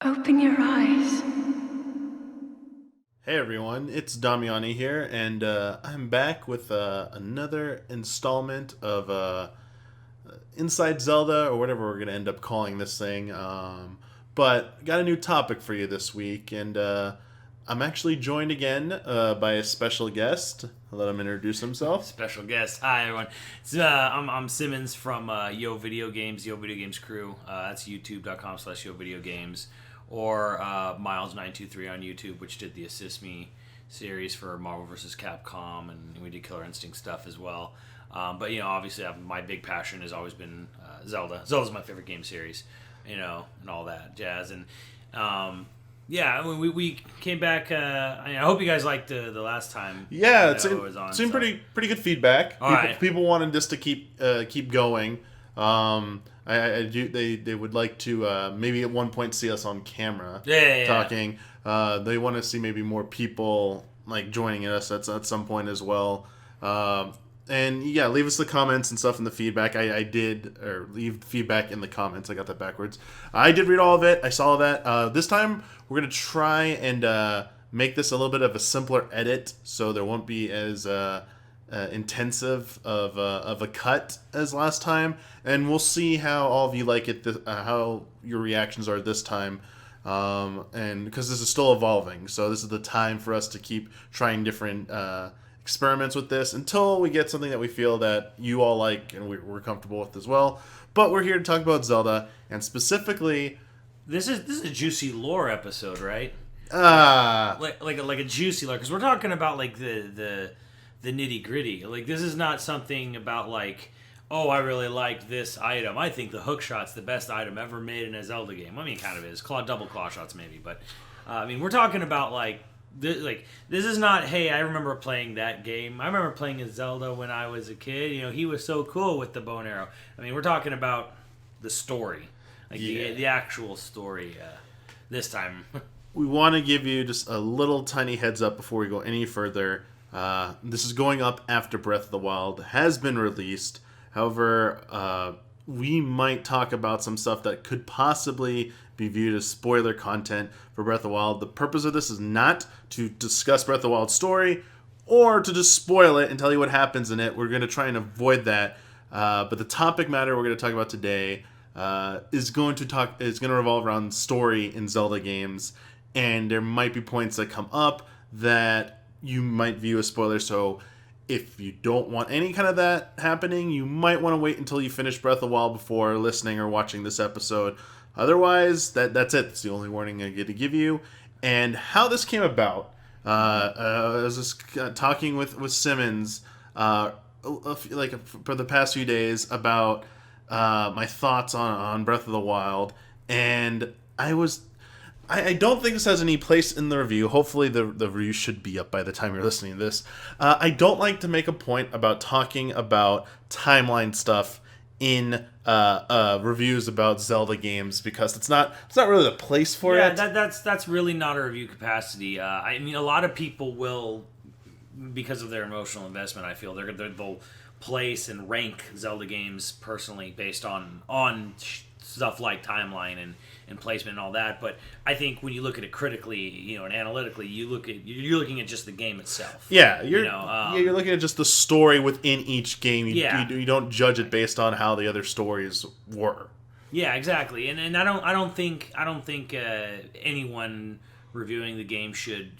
Open your eyes. Hey everyone, it's Damiani here, and I'm back with another installment of Inside Zelda, or whatever we're going to end up calling this thing. But got a new topic for you this week, and I'm actually joined again by a special guest. I'll let him introduce himself. Special guest. Hi, everyone. I'm Simmons from YoVideoGames, YoVideoGames crew. That's youtube.com/YoVideoGames. Or Miles923 on YouTube, which did the Assist Me series for Marvel vs. Capcom, and we did Killer Instinct stuff as well. But, obviously my big passion has always been Zelda. Zelda's my favorite game series, and all that jazz. And, we came back. I hope you guys liked the last time. Yeah, it was on. Seemed pretty good feedback. Right. People wanted this to keep going. I do. They would like to maybe at one point see us on camera talking. They want to see maybe more people like joining us at some point as well. And yeah, leave us the comments and stuff in the feedback. I did, or leave feedback in the comments. I got that backwards. I did read all of it. I saw that. This time we're gonna try and make this a little bit of a simpler edit, so there won't be as intensive of a cut as last time, and we'll see how all of you like it, how your reactions are this time, and because this is still evolving, so this is the time for us to keep trying different experiments with this until we get something that we feel that you all like and we're comfortable with as well. But we're here to talk about Zelda, and specifically, This is a juicy lore episode, right? Like a juicy lore, because we're talking about like the nitty gritty. Like, this is not something about like, oh, I really liked this item. I think the hook shot's the best item ever made in a Zelda game. I mean, it kind of is. Double claw shots maybe, but we're talking about like this is not, hey, I remember playing that game. I remember playing a Zelda when I was a kid. He was so cool with the bow and arrow. I mean, we're talking about the story, like the actual story. This time, we want to give you just a little tiny heads up before we go any further. This is going up after Breath of the Wild has been released. However, we might talk about some stuff that could possibly be viewed as spoiler content for Breath of the Wild. The purpose of this is not to discuss Breath of the Wild's story or to just spoil it and tell you what happens in it. We're going to try and avoid that. But the topic matter we're going to talk about today is going to revolve around story in Zelda games, and there might be points that come up that you might view as spoilers. So if you don't want any kind of that happening, you might want to wait until you finish Breath of the Wild before listening or watching this episode. Otherwise, that's it. That's the only warning I get to give you. And how this came about, I was just talking with Simmons like for the past few days about my thoughts on Breath of the Wild, and I don't think this has any place in the review. Hopefully the review should be up by the time you're listening to this. I don't like to make a point about talking about timeline stuff in reviews about Zelda games, because it's not really the place for it. Yeah, that's really not a review capacity. I mean, a lot of people will, because of their emotional investment, I feel they'll place and rank Zelda games personally based on stuff like timeline and placement and all that. But I think when you look at it critically, and analytically, you're looking at just the game itself. Yeah, you're looking at just the story within each game. You don't judge it based on how the other stories were. Yeah, exactly. And I don't think anyone reviewing the game should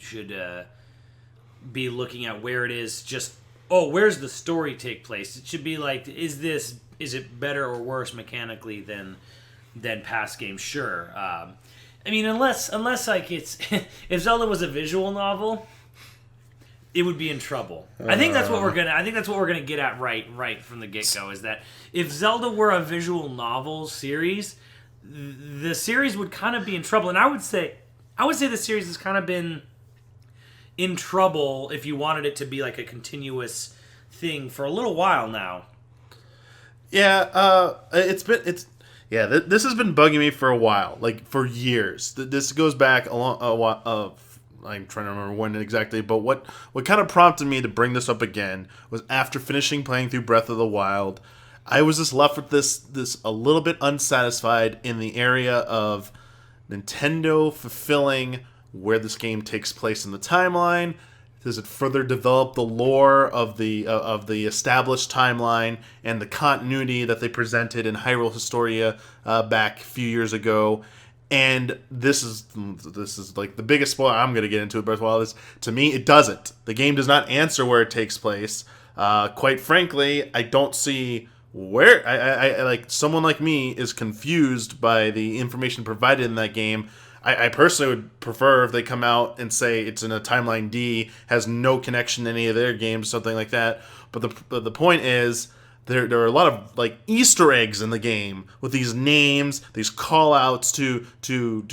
be looking at where it is. Just, where's the story take place? It should be like, is it better or worse mechanically than past games? Sure. I mean, unless like it's if Zelda was a visual novel, it would be in trouble. I think that's what we're gonna get at right from the get go. Is that if Zelda were a visual novel series, the series would kind of be in trouble. And I would say the series has kind of been in trouble if you wanted it to be like a continuous thing for a little while now. Yeah, this has been bugging me for a while, like for years. This goes back a while. I'm trying to remember when exactly, but what kind of prompted me to bring this up again was after finishing playing through Breath of the Wild, I was just left with this a little bit unsatisfied in the area of Nintendo fulfilling where this game takes place in the timeline? Does it further develop the lore of the established timeline and the continuity that they presented in Hyrule Historia back a few years ago? And this is like the biggest spoiler I'm going to get into it. Breath of the Wild is, to me, it doesn't. The game does not answer where it takes place. Quite frankly, I don't see where. I like, someone like me is confused by the information provided in that game. I personally would prefer if they come out and say it's in a timeline D, has no connection to any of their games, something like that. But the point is, there are a lot of like Easter eggs in the game with these names, these call outs to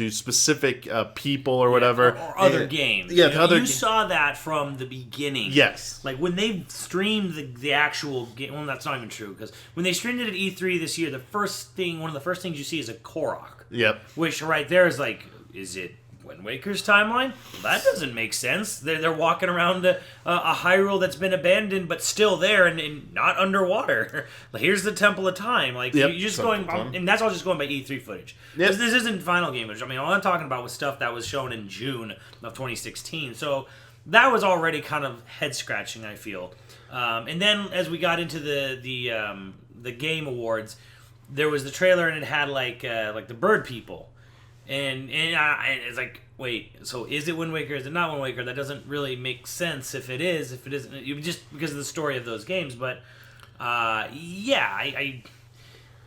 specific people or whatever. Or other games. Yeah, you saw that from the beginning. Yes. Like when they streamed the actual game, well, that's not even true, because when they streamed it at E3 this year, one of the first things you see is a Korok. Yep. Which right there is like, is it Wind Waker's timeline? Well, that doesn't make sense. They're walking around a Hyrule that's been abandoned but still there and not underwater. Here's the Temple of Time. Like, yep. you're just going, and that's all just going by E3 footage. Yep. This isn't final game footage. I mean, all I'm talking about was stuff that was shown in June of 2016. So that was already kind of head scratching, I feel. And then as we got into the Game Awards, there was the trailer and it had like the bird people. And it's like, wait, so is it Wind Waker? Is it not Wind Waker? That doesn't really make sense if it isn't, just because of the story of those games. But yeah,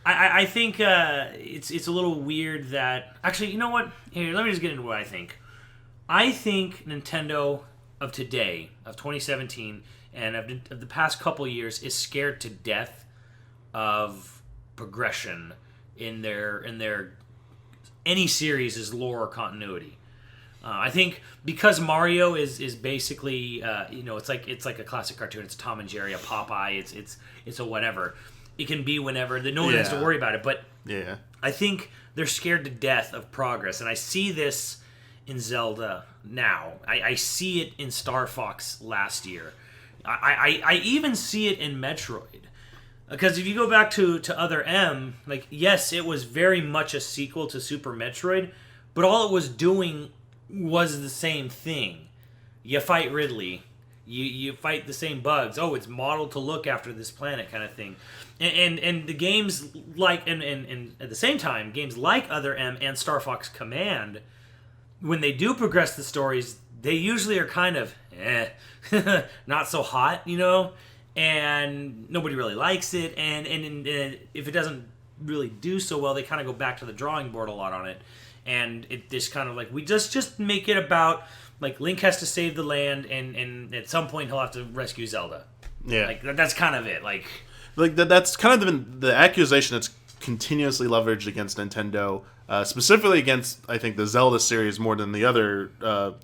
I think it's a little weird that, actually, you know what? Here, let me just get into what I think. I think Nintendo of today, of 2017, and of the past couple years, is scared to death of progression in their any series' lore or continuity. I think because Mario is basically it's like a classic cartoon. It's Tom and Jerry, a Popeye. It's a whatever. It can be whenever. No one has to worry about it. But yeah, I think they're scared to death of progress, and I see this in Zelda now. I see it in Star Fox last year. I even see it in Metroid. Because if you go back to Other M, like, yes, it was very much a sequel to Super Metroid, but all it was doing was the same thing. You fight Ridley. You fight the same bugs. Oh, it's modeled to look after this planet kind of thing. And the games like, and at the same time, games like Other M and Star Fox Command, when they do progress the stories, they usually are kind of, not so hot, and nobody really likes it, and if it doesn't really do so well, they kind of go back to the drawing board a lot on it, and it just kind of like, we just make it about, like, Link has to save the land, and at some point he'll have to rescue Zelda. Yeah. Like, that's kind of it. Like that's kind of the accusation that's continuously leveraged against Nintendo, specifically against, I think, the Zelda series more than the other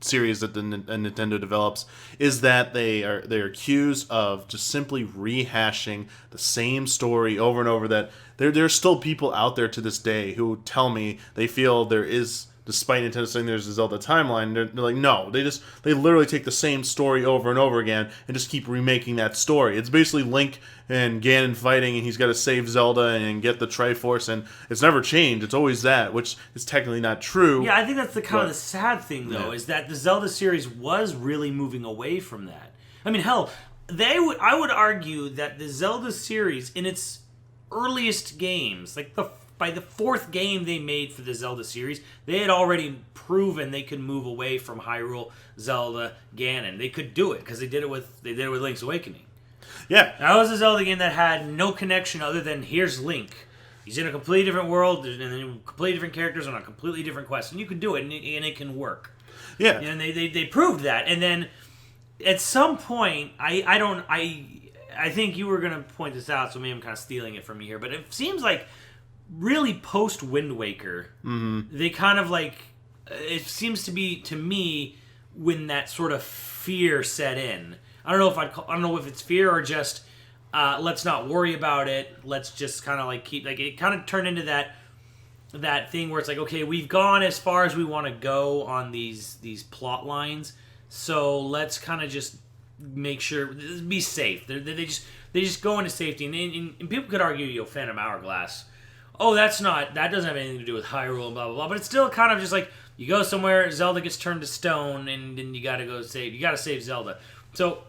series that the Nintendo develops, is that they're accused of just simply rehashing the same story over and over. That there's still people out there to this day who tell me they feel there is, despite Nintendo saying there's a Zelda timeline, they're like, no, they literally take the same story over and over again and just keep remaking that story. It's basically Link and Ganon fighting, and he's got to save Zelda and get the Triforce, and it's never changed. It's always that, which is technically not true. Yeah, I think that's the kind of the sad thing, though, is that the Zelda series was really moving away from that. I mean, hell, I would argue that the Zelda series, in its earliest games, like by the fourth game they made for the Zelda series, they had already proven they could move away from Hyrule, Zelda, Ganon. They could do it because they did it with Link's Awakening. Yeah, that was a Zelda game that had no connection other than here's Link. He's in a completely different world and then completely different characters on a completely different quest, and you can do it, and it can work. Yeah, and they proved that, and then at some point, I think you were going to point this out, so maybe I'm kind of stealing it from you here, but it seems like really post Wind Waker, they kind of like, it seems to be, to me, when that sort of fear set in. I don't know if it's fear or just let's not worry about it. Let's just kind of like keep, like, it kind of turned into that thing where it's like, okay, we've gone as far as we want to go on these plot lines, so let's kind of just make sure, be safe. They just go into safety, and people could argue, Phantom Hourglass oh, that doesn't have anything to do with Hyrule and blah, blah, blah. But it's still kind of just like, you go somewhere, Zelda gets turned to stone, and then you gotta save Zelda. So,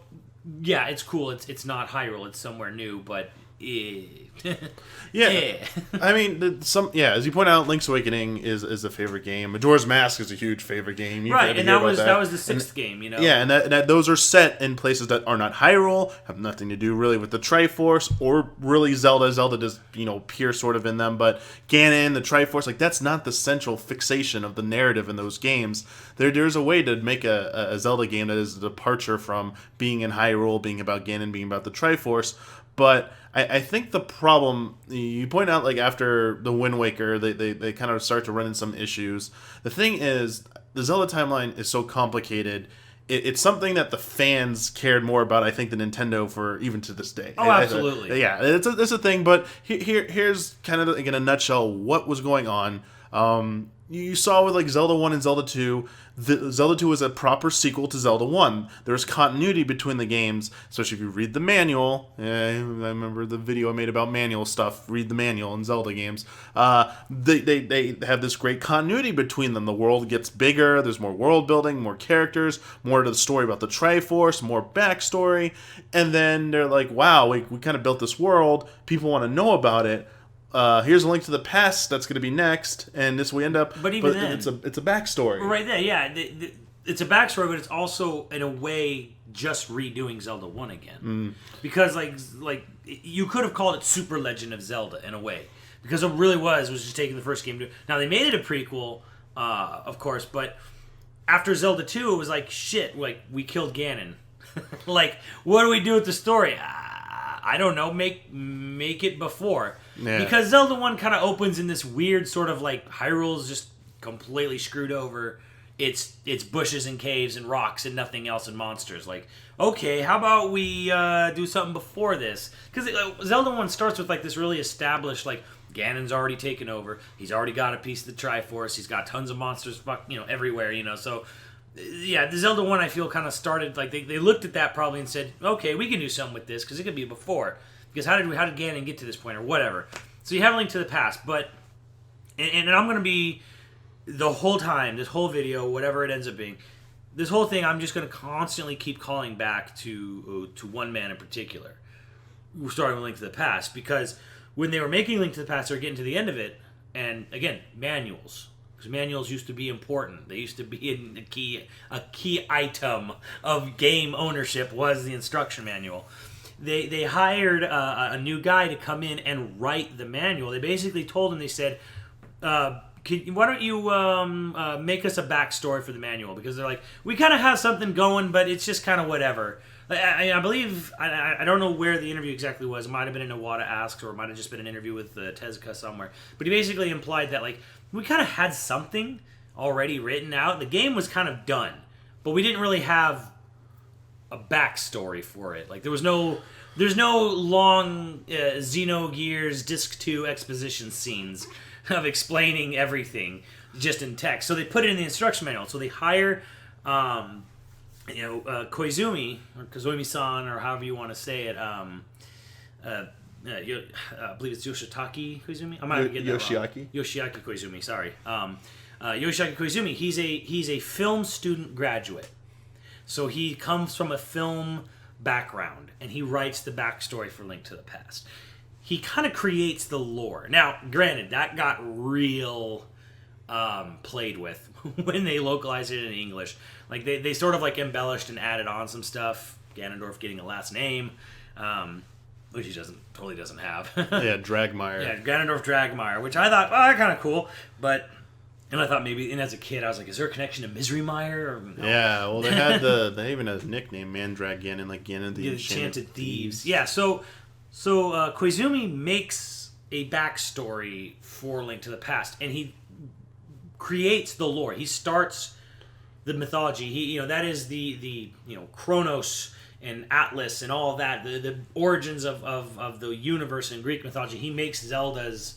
yeah, it's cool. It's not Hyrule, it's somewhere new, but... Yeah, I mean, as you point out, Link's Awakening is a favorite game. Majora's Mask is a huge favorite game. Right, and that was the sixth game, you know. Yeah, and that those are set in places that are not Hyrule, have nothing to do really with the Triforce or really Zelda. Zelda does appear sort of in them, but Ganon, the Triforce, like that's not the central fixation of the narrative in those games. There's a way to make a Zelda game that is a departure from being in Hyrule, being about Ganon, being about the Triforce. But I think the problem, you point out, like, after the Wind Waker, they kind of start to run into some issues. The thing is, the Zelda timeline is so complicated. It's something that the fans cared more about, I think, than Nintendo for even to this day. Oh, absolutely. Yeah, it's a thing, but here's kind of, like, in a nutshell, what was going on. You saw with, like, Zelda 1 and Zelda 2, Zelda 2 was a proper sequel to Zelda 1. There was continuity between the games, especially if you read the manual. I remember the video I made about manual stuff. Read the manual in Zelda games. They have this great continuity between them. The world gets bigger, there's more world building, more characters, more to the story about the Triforce, more backstory, and then they're like, wow, we kind of built this world, people want to know about it. Here's a Link to the Past that's going to be next, and this we end up. But even then, it's a backstory. Right there, yeah, it's a backstory, but it's also in a way just redoing Zelda 1 again, because like you could have called it Super Legend of Zelda in a way, because it really was just taking the first game. Now they made it a prequel, of course, but after Zelda 2, it was like shit. Like we killed Ganon. Like what do we do with the story? I don't know. Make it before. Yeah. Because Zelda 1 kind of opens in this weird sort of like Hyrule's just completely screwed over. It's bushes and caves and rocks and nothing else and monsters. Like, okay, how about we do something before this? Because Zelda 1 starts with like this really established, like, Ganon's already taken over. He's already got a piece of the Triforce. He's got tons of monsters everywhere, so... Yeah, the Zelda 1, I feel, kind of started, like, they looked at that probably and said, okay, we can do something with this, because it could be before. Because how did Ganon get to this point, or whatever. So you have a Link to the Past, but, and I'm going to be, the whole time, this whole video, whatever it ends up being, this whole thing, I'm just going to constantly keep calling back to one man in particular, starting with Link to the Past, because when they were making Link to the Past, they were getting to the end of it, and, again, manuals. Because manuals used to be important. They used to be a key item of game ownership was the instruction manual. They hired a new guy to come in and write the manual. They basically told him, they said, why don't you make us a backstory for the manual? Because they're like, we kind of have something going, but it's just kind of whatever. I believe, I don't know where the interview exactly was. It might have been in Iwata Asks, or it might have just been an interview with Tezuka somewhere. But he basically implied that, like, we kind of had something already written out. The game was kind of done, but we didn't really have a backstory for it. Like, there's no long Xenogears Disc 2 exposition scenes of explaining everything just in text. So they put it in the instruction manual. So they hire... Koizumi, or Koizumi-san, or however you want to say it, I believe it's Yoshitaki Koizumi. I might get that wrong. Yoshiaki Koizumi, sorry. Yoshiaki Koizumi, he's a film student graduate. So he comes from a film background, and he writes the backstory for Link to the Past. He kind of creates the lore. Now, granted, that got real played with when they localized it in English. Like, they sort of, like, embellished and added on some stuff. Ganondorf getting a last name, which he totally doesn't have. Yeah, Dragmire. Yeah, Ganondorf Dragmire, which I thought, kind of cool. But, and I thought maybe, and as a kid, I was like, is there a connection to Misery Mire? Or, no. Yeah, well, they even had a nickname, Mandrag Ganon, like Ganon the Enchanted Thieves. Yeah, so Koizumi makes a backstory for Link to the Past, and he creates the lore. He starts the mythology. That is the Kronos and Atlas and all that, the origins of the universe in Greek mythology. He makes Zelda's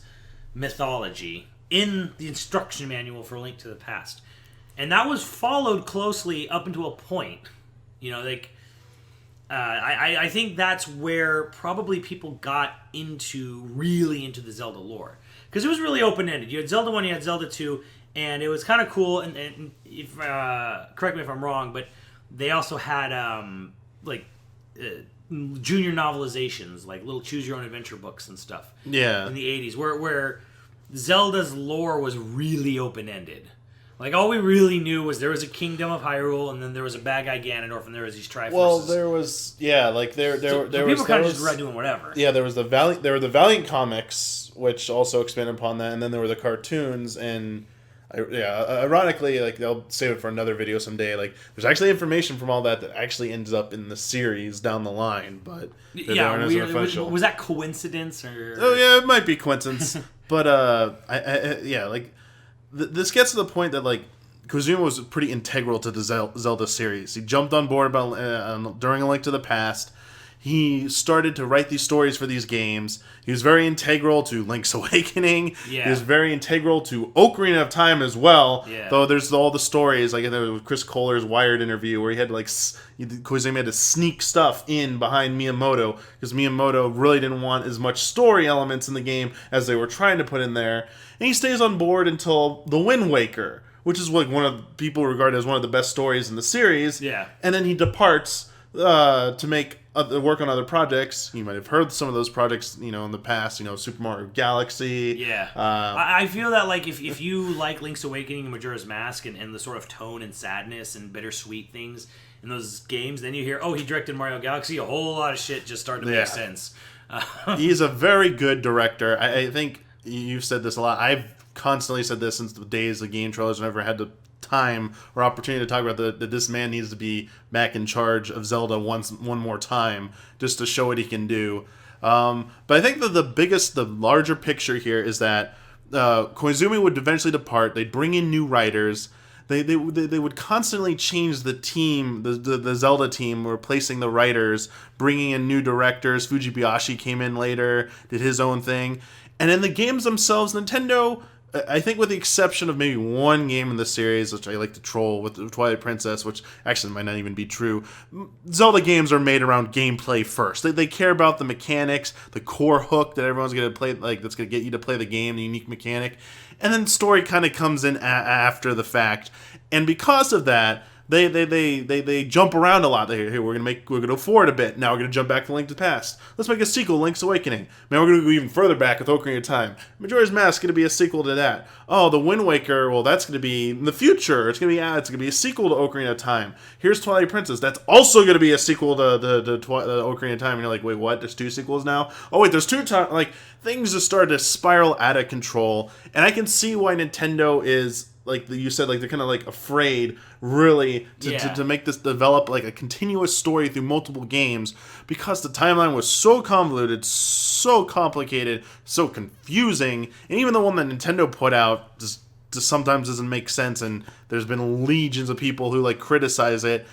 mythology in the instruction manual for Link to the Past. And that was followed closely up until a point. I think that's where probably people got really into the Zelda lore. because it was really open ended. You had Zelda 1, you had Zelda 2, and it was kind of cool. And if correct me if I'm wrong, but they also had junior novelizations, like little choose your own adventure books and stuff. Yeah. In the 80s, where Zelda's lore was really open ended. Like, all we really knew was there was a kingdom of Hyrule, and then there was a bad guy Ganondorf, and there was these Triforces. Well, there was, people kind of just read doing whatever. Yeah, there were the Valiant comics, which also expanded upon that, and then there were the cartoons, and ironically, like, they'll save it for another video someday. Like, there's actually information from all that actually ends up in the series down the line, but was that coincidence or? Oh yeah, it might be coincidence, but this gets to the point that, like, Kojima was pretty integral to the Zelda series. He jumped on board during A Link to the Past. He started to write these stories for these games. He was very integral to Link's Awakening. Yeah. He was very integral to Ocarina of Time as well. Yeah. Though there's all the stories, like there was Chris Kohler's Wired interview, where he had Kojima had to sneak stuff in behind Miyamoto, because Miyamoto really didn't want as much story elements in the game as they were trying to put in there. And he stays on board until The Wind Waker, which is like one of people regard as one of the best stories in the series. Yeah. And then he departs to make work on other projects. You might have heard some of those projects, in the past. Super Mario Galaxy. Yeah. I feel that, like, if you like Link's Awakening and Majora's Mask and the sort of tone and sadness and bittersweet things in those games, then you hear, oh, he directed Mario Galaxy. A whole lot of shit just started to make sense. He's a very good director. I think you've said this a lot. I've constantly said this since the days of game trailers. I've never had the time or opportunity to talk about that this man needs to be back in charge of Zelda one more time, just to show what he can do. But I think that the larger picture here is that Koizumi would eventually depart. They'd bring in new writers. They would constantly change the team, the Zelda team, replacing the writers, bringing in new directors. Fujibayashi came in later, did his own thing. And in the games themselves, Nintendo, I think with the exception of maybe one game in the series, which I like to troll with the Twilight Princess, which actually might not even be true, Zelda games are made around gameplay first. They care about the mechanics, the core hook that everyone's going to play, like that's going to get you to play the game, the unique mechanic, and then story kind of comes in after the fact. And because of that, they jump around a lot. We're gonna go forward a bit. Now we're gonna jump back to Link to the Past. Let's make a sequel, Link's Awakening. Man, we're gonna go even further back with Ocarina of Time. Majora's Mask is gonna be a sequel to that. Oh, the Wind Waker. Well, that's gonna be in the future. It's gonna be a sequel to Ocarina of Time. Here's Twilight Princess. That's also gonna be a sequel to Ocarina of Time. And you're like, wait, what? There's two sequels now? Oh wait, there's two. Like, things just started to spiral out of control, and I can see why Nintendo is, like you said, like they're kind of like afraid, really, to make this develop like a continuous story through multiple games, because the timeline was so convoluted, so complicated, so confusing, and even the one that Nintendo put out just sometimes doesn't make sense, and there's been legions of people who like criticize it.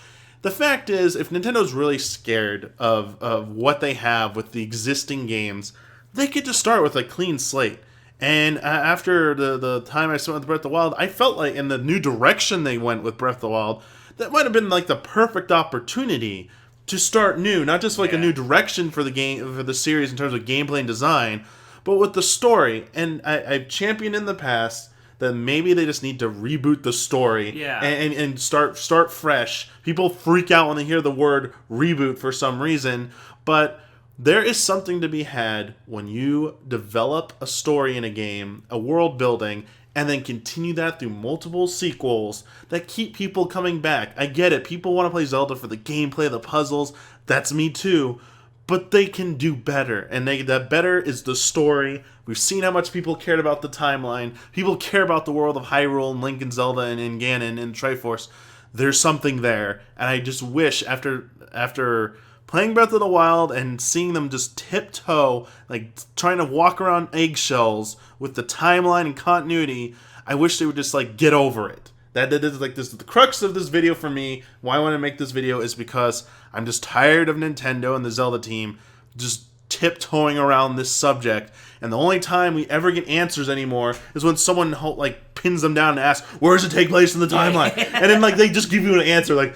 The fact is, if Nintendo's really scared of what they have with the existing games, they could just start with a clean slate. And after the time I spent with Breath of the Wild, I felt like in the new direction they went with Breath of the Wild, that might have been like the perfect opportunity to start new. Not just like a new direction for the game, for the series in terms of gameplay and design, but with the story. And I've championed in the past that maybe they just need to reboot the story and start fresh. People freak out when they hear the word reboot for some reason, but there is something to be had when you develop a story in a game, a world building, and then continue that through multiple sequels that keep people coming back. I get it. People want to play Zelda for the gameplay, the puzzles. That's me too. But they can do better. And that better is the story. We've seen how much people cared about the timeline. People care about the world of Hyrule and Link and Zelda and Ganon and Triforce. There's something there. And I just wish after playing Breath of the Wild and seeing them just tiptoe, like trying to walk around eggshells with the timeline and continuity, I wish they would just like get over it. That is like this. The crux of this video for me, why I want to make this video, is because I'm just tired of Nintendo and the Zelda team just tiptoeing around this subject. And the only time we ever get answers anymore is when someone like pins them down and asks, where does it take place in the timeline? And then like they just give you an answer like,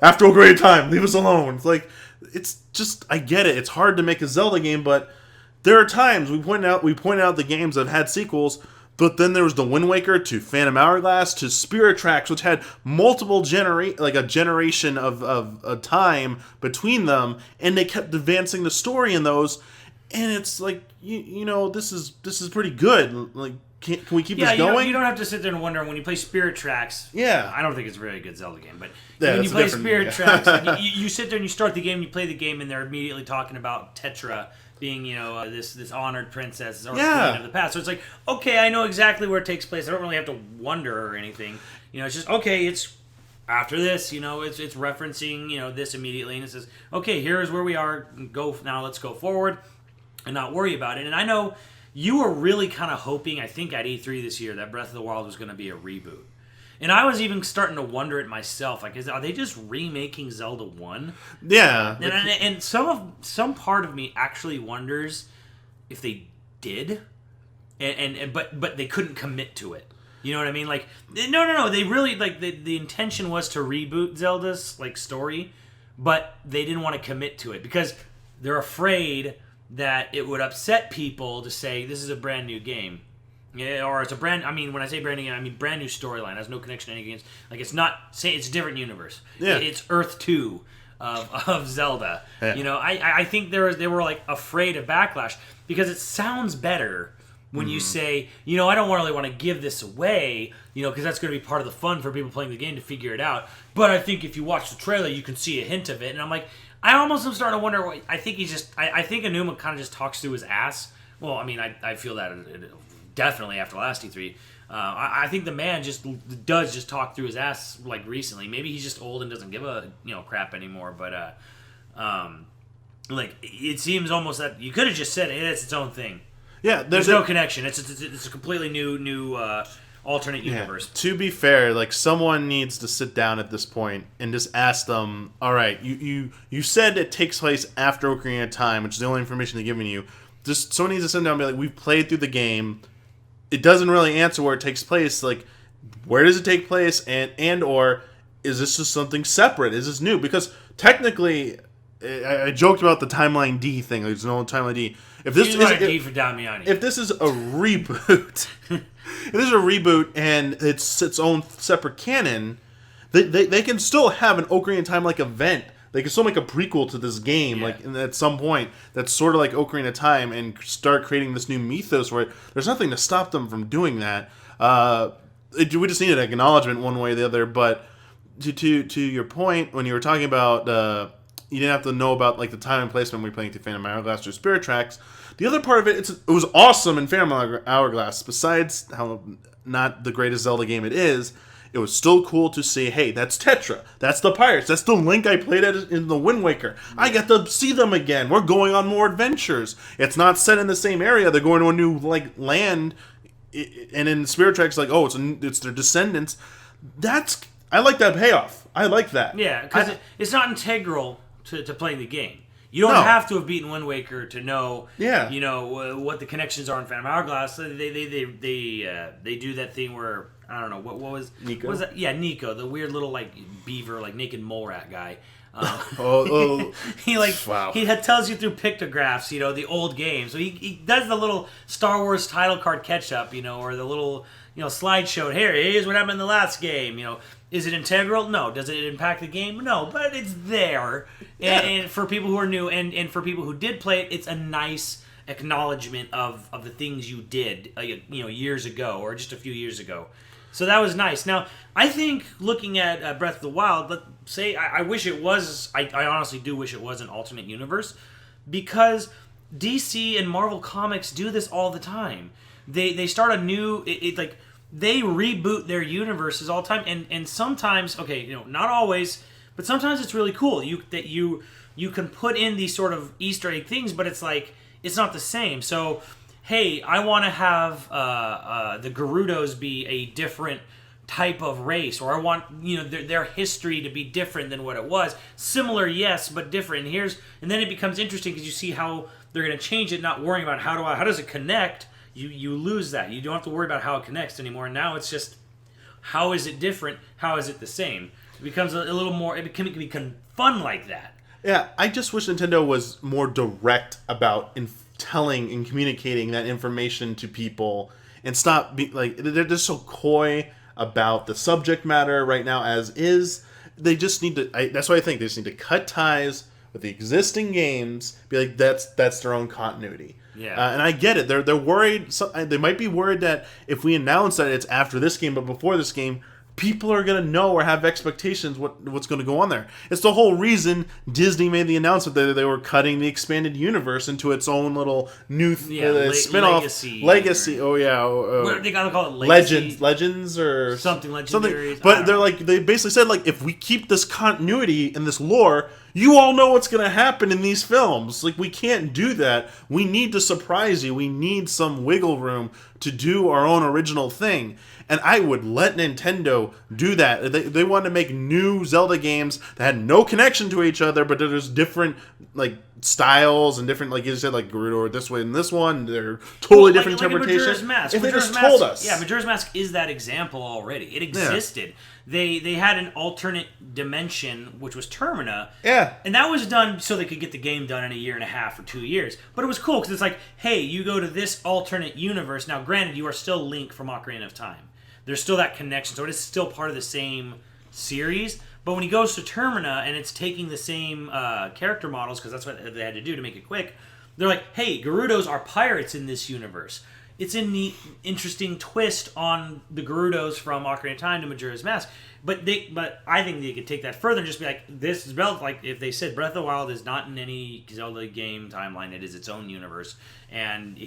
after Ocarina of Time, leave us alone. It's like, it's just, I get it. It's hard to make a Zelda game, but there are times we point out the games that have had sequels, but then there was the Wind Waker to Phantom Hourglass to Spirit Tracks, which had multiple a generation of a time between them, and they kept advancing the story in those. And it's like this is pretty good. Like, can we keep this going? You don't have to sit there and wonder when you play Spirit Tracks. Yeah, I don't think it's a really good Zelda game, but yeah, when you play Spirit Tracks, like, you sit there and you start the game, you play the game, and they're immediately talking about Tetra being, this honored princess or queen of the past. So it's like, okay, I know exactly where it takes place. I don't really have to wonder or anything. It's just, okay, it's after this, it's referencing, this immediately, and it says, okay, here's where we are. Now let's go forward and not worry about it. And I know you were really kind of hoping, I think at E3 this year, that Breath of the Wild was going to be a reboot. And I was even starting to wonder it myself. Like, are they just remaking Zelda 1? Yeah. And some part of me actually wonders if they did, but they couldn't commit to it. You know what I mean? Like, no. They really, like, the intention was to reboot Zelda's, like, story, but they didn't want to commit to it because they're afraid that it would upset people to say this is a brand new game. Yeah, or it's a brand. I mean, when I say brand new game, I mean brand new storyline. It has no connection to any games. Like, it's not. Say it's a different universe. Yeah. It's Earth 2 of Zelda. Yeah. I think they were like afraid of backlash because it sounds better when you say, I don't really want to give this away, because that's going to be part of the fun for people playing the game to figure it out. But I think if you watch the trailer, you can see a hint of it. And I'm like, I almost am starting to wonder. I think I think Enuma kind of just talks through his ass. Well, I mean, I feel that definitely after last E3. I think the man does just talk through his ass, like, recently. Maybe he's just old and doesn't give a crap anymore. But like, it seems almost that you could have just said it's its own thing. Yeah, there's no connection. It's a completely new alternate universe. To be fair, like, someone needs to sit down at this point and just ask them, all right, you said it takes place after Ocarina of Time, which is the only information they're giving you. Just someone needs to sit down and be like, we've played through the game. It doesn't really answer where it takes place. Like, where does it take place, and or is this just something separate? Is this new? Because technically, I joked about the Timeline D thing. There's no Timeline D. If this is D for Damiani. If this is a reboot, if this is a reboot and it's its own separate canon, they can still have an Ocarina of Time like event. They can still make a prequel to this game, like at some point, that's sort of like Ocarina of Time, and start creating this new mythos for it. There's nothing to stop them from doing that. We just need an acknowledgement one way or the other. But to your point, when you were talking about you didn't have to know about, like, the time and place when we were playing through Phantom Hourglass or Spirit Tracks. The other part of it, it was awesome in Phantom Hourglass. Besides how not the greatest Zelda game it is, it was still cool to see, hey, that's Tetra. That's the Pirates. That's the Link I played at in the Wind Waker. I got to see them again. We're going on more adventures. It's not set in the same area. They're going to a new, like, land. And in Spirit Tracks, like, oh, it's their descendants. I like that payoff. I like that. Yeah, because it's not integral to playing the game. You don't have to have beaten Wind Waker to know, what the connections are in Phantom Hourglass. They do that thing where, I don't know, what was Nico? What was that? Yeah, Nico, the weird little, like, beaver, like, naked mole rat guy. He tells you through pictographs, the old game. So he does the little Star Wars title card catch up, or the little slideshow. Here's what happened in the last game. Is it integral? No. Does it impact the game? No. But it's there, and for people who are new, and for people who did play it, it's a nice acknowledgement of the things you did, years ago or just a few years ago. So that was nice. Now, I think looking at Breath of the Wild, let's say I wish it was. I honestly do wish it was an alternate universe, because DC and Marvel Comics do this all the time. They start a new like they reboot their universes all the time, and sometimes, not always, but sometimes it's really cool. You can put in these sort of Easter egg things, but it's like it's not the same. So, hey, I want to have the Gerudos be a different type of race, or I want their history to be different than what it was. Similar, yes, but different. And then it becomes interesting because you see how they're going to change it, not worrying about how does it connect. You lose that. You don't have to worry about how it connects anymore. Now it's just, how is it different? How is it the same? It becomes a little more, it can become fun like that. Yeah, I just wish Nintendo was more direct about telling and communicating that information to people and stop they're just so coy about the subject matter right now as is. They just need to that's why I think they just need to cut ties with the existing games, be like that's their own continuity. Yeah. And I get it. They're worried. They might be worried that if we announce that it's after this game but before this game, people are going to know or have expectations what's going to go on there. It's the whole reason Disney made the announcement that they were cutting the expanded universe into its own little new spin-off. Legacy. Oh, yeah. What are they going to call it? Legacy? Legends or something legendary. But they basically said, like, if we keep this continuity and this lore, you all know what's going to happen in these films. Like, we can't do that. We need to surprise you. We need some wiggle room to do our own original thing. And I would let Nintendo do that. They wanted to make new Zelda games that had no connection to each other, but there's different like styles and different, like you said, like Gerudo or this way and this one. They're totally different interpretations. Majora's Mask. If they just told us. Yeah, Majora's Mask is that example already. It existed. Yeah. They had an alternate dimension, which was Termina. Yeah. And that was done so they could get the game done in a year and a half or 2 years. But it was cool because it's like, hey, you go to this alternate universe. Now, granted, you are still Link from Ocarina of Time. There's still that connection, so it is still part of the same series. But when he goes to Termina and it's taking the same character models, because that's what they had to do to make it quick, they're like, hey, Gerudos are pirates in this universe. It's a neat, interesting twist on the Gerudos from Ocarina of Time to Majora's Mask. But I think they could take that further and just be like, this is like if they said Breath of the Wild is not in any Zelda game timeline, it is its own universe, and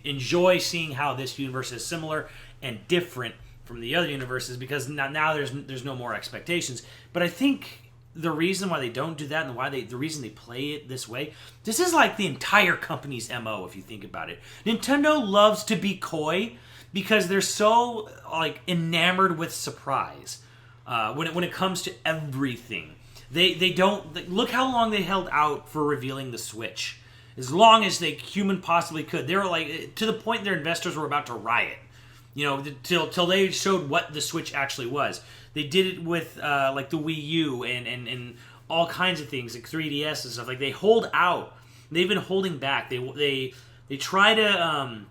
enjoy seeing how this universe is similar and different from the other universes, because now there's no more expectations. But I think the reason why they don't do that and the reason they play it this way, this is like the entire company's MO if you think about it. Nintendo loves to be coy because they're so like enamored with surprise when it comes to everything. They don't look how long they held out for revealing the Switch. As long as they human possibly could. They were like to the point their investors were about to riot. You know, till they showed what the Switch actually was. They did it with like the Wii U and all kinds of things, like 3DS and stuff. Like they hold out. They've been holding back. They try to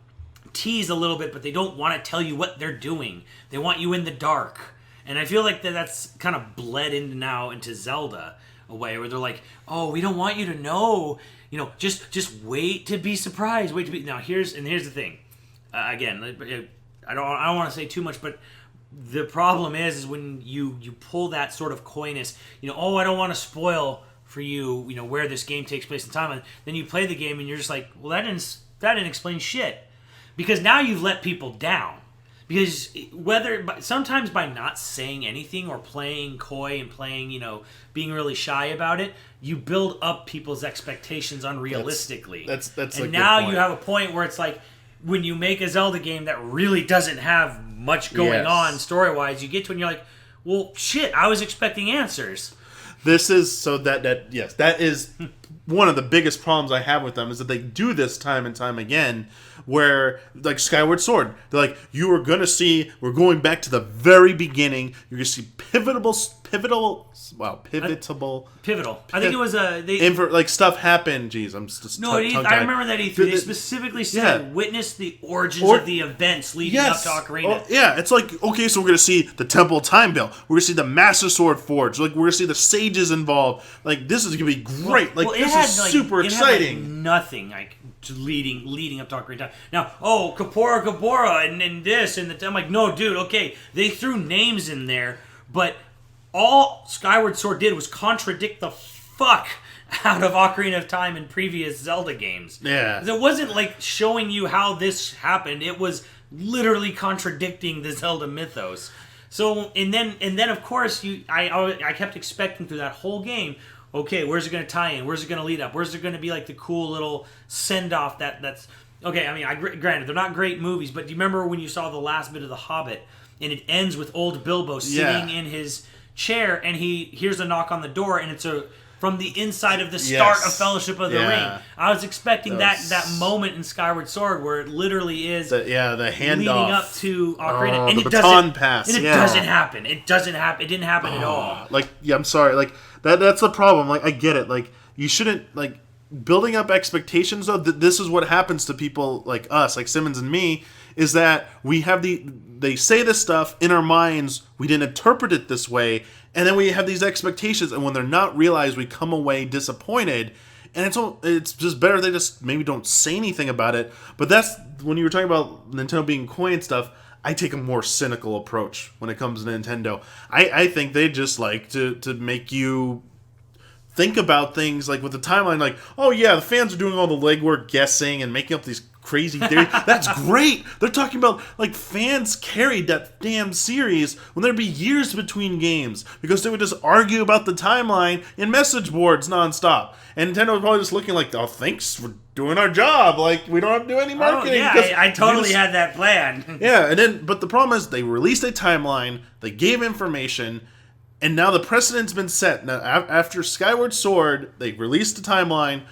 tease a little bit, but they don't want to tell you what they're doing. They want you in the dark. And I feel like that's kind of bled into Zelda a way where they're like, oh, we don't want you to know. You know, just wait to be surprised. Wait to be. Now here's the thing. Again. I don't want to say too much, but the problem is when you pull that sort of coyness, you know, oh, I don't want to spoil for you, you know, where this game takes place in time, and then you play the game and you're just like, well, that didn't explain shit, because now you've let people down, because sometimes by not saying anything or playing coy and playing, you know, being really shy about it, you build up people's expectations unrealistically. And now you have a point where it's like, when you make a Zelda game that really doesn't have much going on story-wise, you get to it and you're like, well, shit, I was expecting answers. This is, so that is one of the biggest problems I have with them, is that they do this time and time again, where, like Skyward Sword, they're like, we're going back to the very beginning, you're going to see pivotal. I think it was stuff happened. Jeez, I'm just I remember that E3. They specifically said witness the origins of the events leading up to Ocarina. It's like, okay, so we're gonna see the Temple of Time Bill. We're gonna see the Master Sword Forge. Like, we're gonna see the sages involved. Like, this is gonna be great. This is super exciting. Had, nothing leading up to Ocarina of Time. Now, Kapora, and this and the. I'm like, no, dude. Okay, they threw names in there, but all Skyward Sword did was contradict the fuck out of Ocarina of Time in previous Zelda games. Yeah. It wasn't like showing you how this happened. It was literally contradicting the Zelda mythos. So, and then of course, I kept expecting through that whole game, okay, where's it going to tie in? Where's it going to lead up? Where's it going to be like the cool little send-off that's... Okay, I mean, granted, they're not great movies, but do you remember when you saw the last bit of The Hobbit, and it ends with old Bilbo sitting in his chair, and he hears a knock on the door, and it's from the inside of the start of Fellowship of the Ring. I was expecting that moment in Skyward Sword where it literally is the handoff leading up to Ocarina, and the baton pass, and it doesn't happen. It doesn't happen. It didn't happen at all. I'm sorry. Like that's the problem. Like, I get it. Like, you shouldn't, like, building up expectations, though, this is what happens to people like us, like Simmons and me, is that we have they say this stuff in our minds, we didn't interpret it this way, and then we have these expectations, and when they're not realized, we come away disappointed. And it's just better they just maybe don't say anything about it. But that's when you were talking about Nintendo being coy and stuff. I take a more cynical approach when it comes to Nintendo. I think they just like to make you think about things like with the timeline, like, oh yeah, the fans are doing all the legwork, guessing and making up these crazy theories. That's great. They're talking about like fans carried that damn series when there'd be years between games because they would just argue about the timeline in message boards nonstop. And Nintendo was probably just looking like, oh, thanks for doing our job. Like, we don't have to do any marketing. Oh, yeah, I totally had that plan. Yeah, and then, but the problem is they released a timeline, they gave information, and now the precedent's been set. Now, after Skyward Sword, they released the timeline.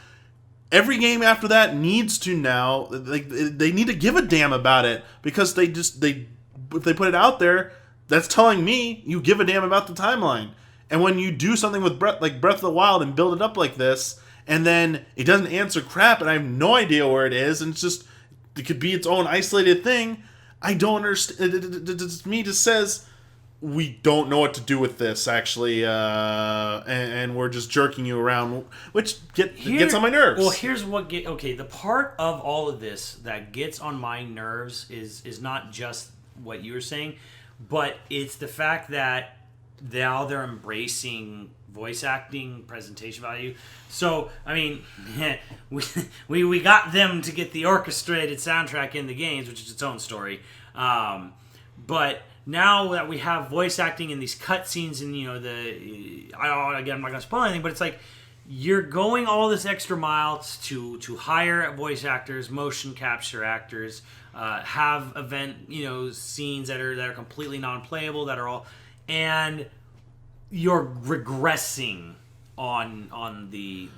Every game after that needs to now, they need to give a damn about it because if they put it out there, that's telling me you give a damn about the timeline. And when you do something with Breath of the Wild and build it up like this, and then it doesn't answer crap, and I have no idea where it is, and it could be its own isolated thing, I don't understand. To me, it just says, we don't know what to do with this, actually, and we're just jerking you around, which gets on my nerves. Well, here's what the part of all of this that gets on my nerves is not just what you were saying, but it's the fact that now they're embracing voice acting, presentation value. So, I mean, we got them to get the orchestrated soundtrack in the games, which is its own story. But now that we have voice acting in these cutscenes and, again, I'm not going to spoil anything, but it's like you're going all this extra miles to hire voice actors, motion capture actors, have event, scenes that are completely non-playable, that are all... And you're regressing on the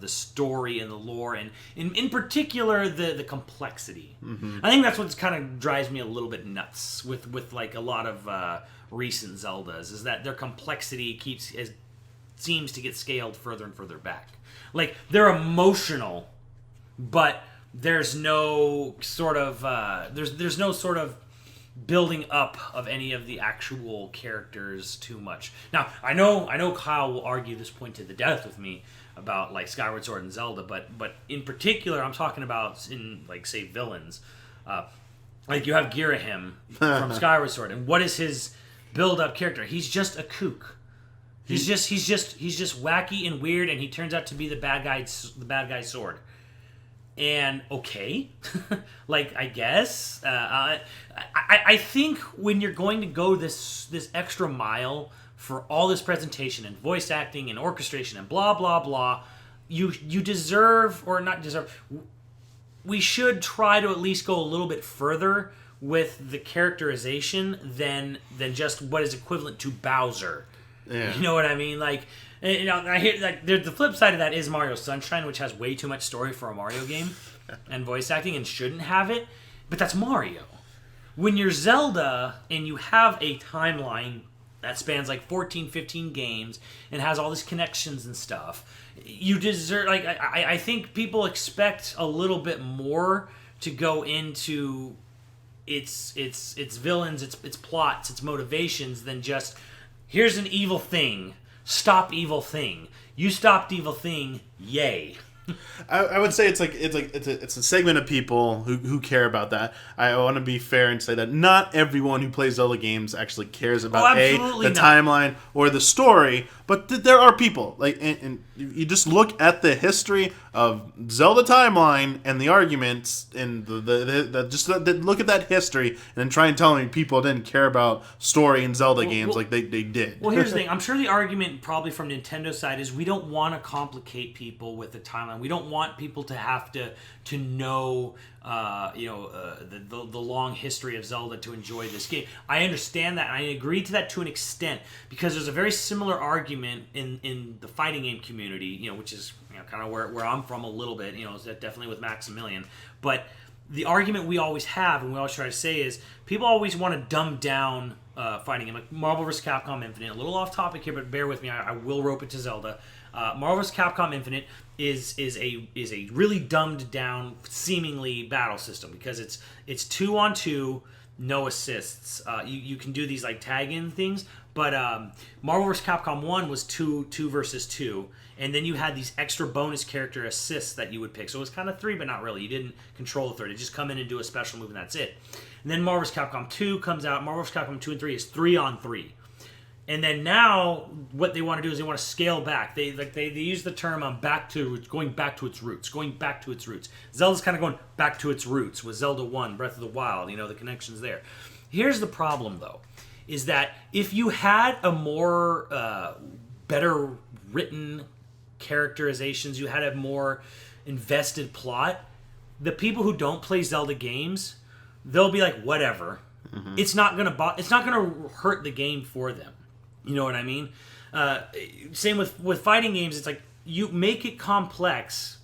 story and the lore, and in particular the complexity. Mm-hmm. I think that's what kind of drives me a little bit nuts with like a lot of recent Zeldas, is that their complexity seems to get scaled further and further back. Like, they're emotional, but there's no sort of there's no sort of building up of any of the actual characters too much. Now, I know Kyle will argue this point to the death with me about like Skyward Sword and Zelda, but in particular, I'm talking about in like say villains. Like you have Girahim from Skyward Sword, and what is his build-up character? He's just a kook. He's just wacky and weird, and he turns out to be the bad guy's sword. And okay, like I guess I think when you're going to go this extra mile for all this presentation and voice acting and orchestration and blah blah blah, you deserve, or not deserve, we should try to at least go a little bit further with the characterization than just what is equivalent to Bowser. Yeah. You know what I mean? Like, I hear like the flip side of that is Mario Sunshine, which has way too much story for a Mario game and voice acting, and shouldn't have it. But that's Mario. When you're Zelda and you have a timeline that spans like 14, 15 games and has all these connections and stuff, you deserve, like, I think people expect a little bit more to go into its villains, its plots, its motivations than just, here's an evil thing. Stop evil thing. You stopped evil thing. Yay. I would say it's a segment of people who care about that. I want to be fair and say that not everyone who plays Zelda games actually cares about the timeline or the story, but there are people like, and you just look at the history of Zelda timeline and the arguments and look at that history and then try and tell me people didn't care about story in Zelda games like they did. Well, here's the thing. I'm sure the argument probably from Nintendo's side is we don't want to complicate people with the timeline. We don't want people to have to know the long history of Zelda to enjoy this game. I understand that, and I agree to that to an extent, because there's a very similar argument in the fighting game community, which is kind of where I'm from a little bit, definitely with Maximilian. But the argument we always have and we always try to say is people always want to dumb down fighting game. Like Marvel vs. Capcom Infinite. A little off topic here, but bear with me. I will rope it to Zelda. Marvel vs. Capcom Infinite is a really dumbed down, seemingly battle system because it's 2-on-2, no assists. You can do these like tag in things, but Marvel vs. Capcom 1 was 2 versus 2, and then you had these extra bonus character assists that you would pick. So it was kind of 3, but not really. You didn't control the third. It just come in and do a special move, and that's it. And then Marvel vs. Capcom 2 comes out. Marvel vs. Capcom 2 and 3 is 3-on-3. And then now, what they want to do is they want to scale back. They use the term going back to its roots. Zelda's kind of going back to its roots with Zelda 1, Breath of the Wild. The connections there. Here's the problem, though, is that if you had a more better written characterizations, you had a more invested plot, the people who don't play Zelda games, they'll be like, whatever. Mm-hmm. It's not gonna hurt the game for them. You know what I mean? Same with fighting games. It's like you make it complex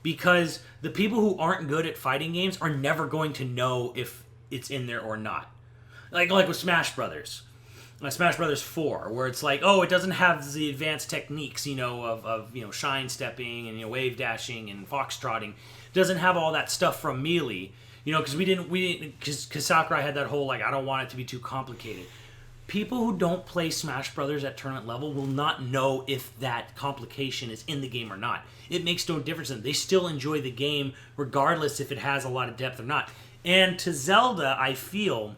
because the people who aren't good at fighting games are never going to know if it's in there or not. Like with Smash Brothers. Smash Brothers 4, where it's like, it doesn't have the advanced techniques, of shine stepping and wave dashing and foxtrotting. It doesn't have all that stuff from Melee, because because Sakurai had that whole I don't want it to be too complicated. People who don't play Smash Brothers at tournament level will not know if that complication is in the game or not. It makes no difference to them. They still enjoy the game regardless if it has a lot of depth or not. And to Zelda, I feel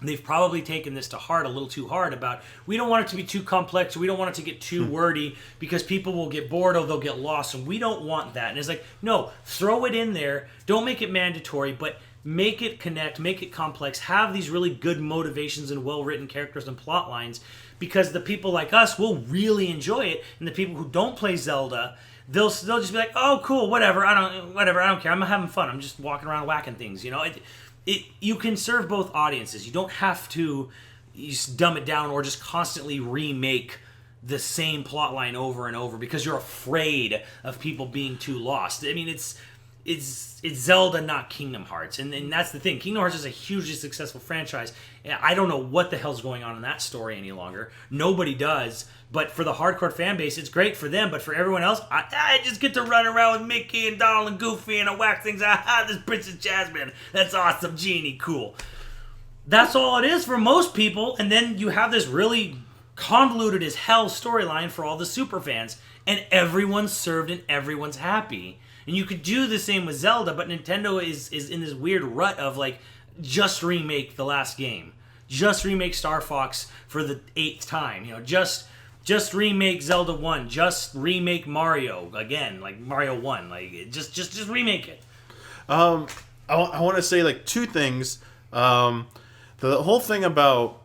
they've probably taken this to heart a little too hard about, we don't want it to be too complex, we don't want it to get too wordy because people will get bored or they'll get lost, and we don't want that. And it's like, no, throw it in there, don't make it mandatory, but make it connect, make it complex, have these really good motivations and well-written characters and plot lines, because the people like us will really enjoy it, and the people who don't play Zelda, they'll just be like, oh, cool, whatever, I don't care, I'm having fun, I'm just walking around whacking things, you can serve both audiences. You don't have to dumb it down or just constantly remake the same plot line over and over because you're afraid of people being too lost. I mean, it's Zelda, not Kingdom Hearts. And that's the thing. Kingdom Hearts is a hugely successful franchise. And I don't know what the hell's going on in that story any longer. Nobody does. But for the hardcore fan base, it's great for them. But for everyone else, I just get to run around with Mickey and Donald and Goofy and I whack things out. This Princess Jasmine. That's awesome. Genie. Cool. That's all it is for most people. And then you have this really convoluted as hell storyline for all the super fans. And everyone's served and everyone's happy. And you could do the same with Zelda, but Nintendo is in this weird rut of just remake the last game. Just remake Star Fox for the 8th time. Just remake Zelda 1. Just remake Mario again, like Mario 1. Just remake it. I want to say two things. The whole thing about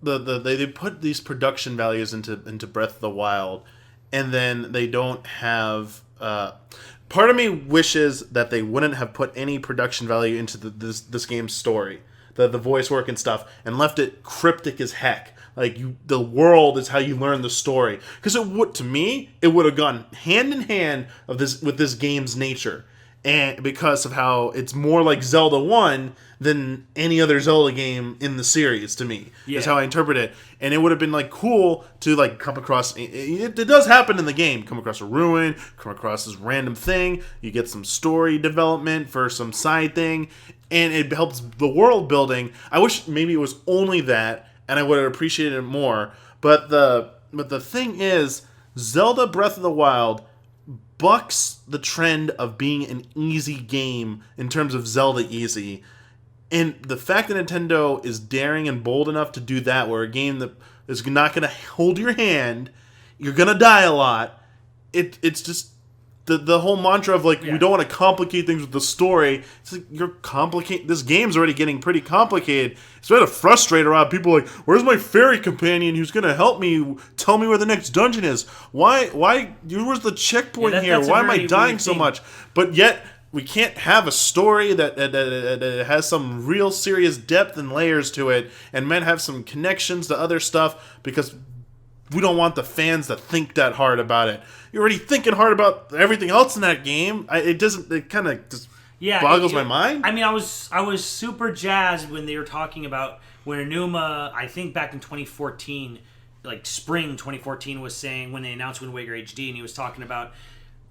they put these production values into Breath of the Wild, and then they don't have. Part of me wishes that they wouldn't have put any production value into this game's story, the voice work and stuff, and left it cryptic as heck. The world is how you learn the story, because to me it would have gone hand in hand with this game's nature, and because of how it's more like Zelda 1 than any other Zelda game in the series, to me. Yeah. Is how I interpret it. And it would have been cool to come across, it does happen in the game, come across a ruin, come across this random thing, you get some story development for some side thing, and it helps the world building. I wish maybe it was only that, and I would have appreciated it more. But the thing is, Zelda Breath of the Wild bucks the trend of being an easy game in terms of Zelda easy. And the fact that Nintendo is daring and bold enough to do that, where a game that is not going to hold your hand, you're going to die a lot, it's just the whole mantra of we don't want to complicate things with the story. It's this game's already getting pretty complicated. It's going to frustrate a lot of people. Where's my fairy companion who's going to help me tell me where the next dungeon is? Where's the checkpoint here? Why am I dying so much? But yet we can't have a story that has some real serious depth and layers to it, and might have some connections to other stuff, because we don't want the fans to think that hard about it. You're already thinking hard about everything else in that game. It kind of just Yeah, boggles my mind. I mean, I was super jazzed when they were talking about when Enuma, I think back in 2014, like spring 2014, was saying when they announced Wind Waker HD, and he was talking about,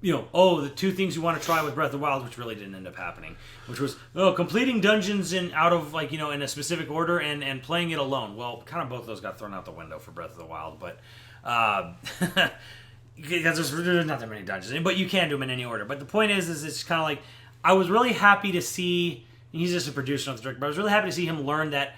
the two things you want to try with Breath of the Wild, which really didn't end up happening, which was completing dungeons in a specific order and playing it alone. Well, kind of both of those got thrown out the window for Breath of the Wild, but because there's not that many dungeons, but you can do them in any order. But the point is it's kind of like, I was really happy to see, and he's just a producer, not the director, but I was really happy to see him learn that,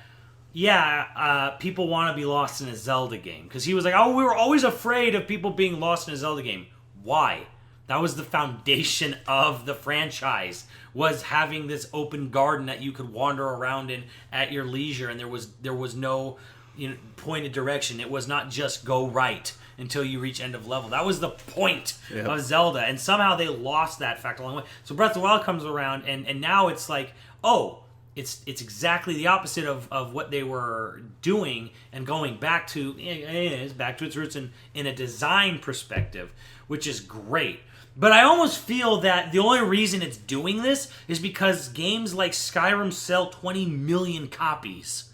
people want to be lost in a Zelda game. Because he was like, we were always afraid of people being lost in a Zelda game. Why? That was the foundation of the franchise, was having this open garden that you could wander around in at your leisure, and there was no pointed direction. It was not just go right until you reach end of level. That was the point of Zelda, and somehow they lost that fact along the way. So Breath of the Wild comes around, and now it's like, it's exactly the opposite of what they were doing, and going back to its roots in a design perspective, which is great. But I almost feel that the only reason it's doing this is because games like Skyrim sell 20 million copies.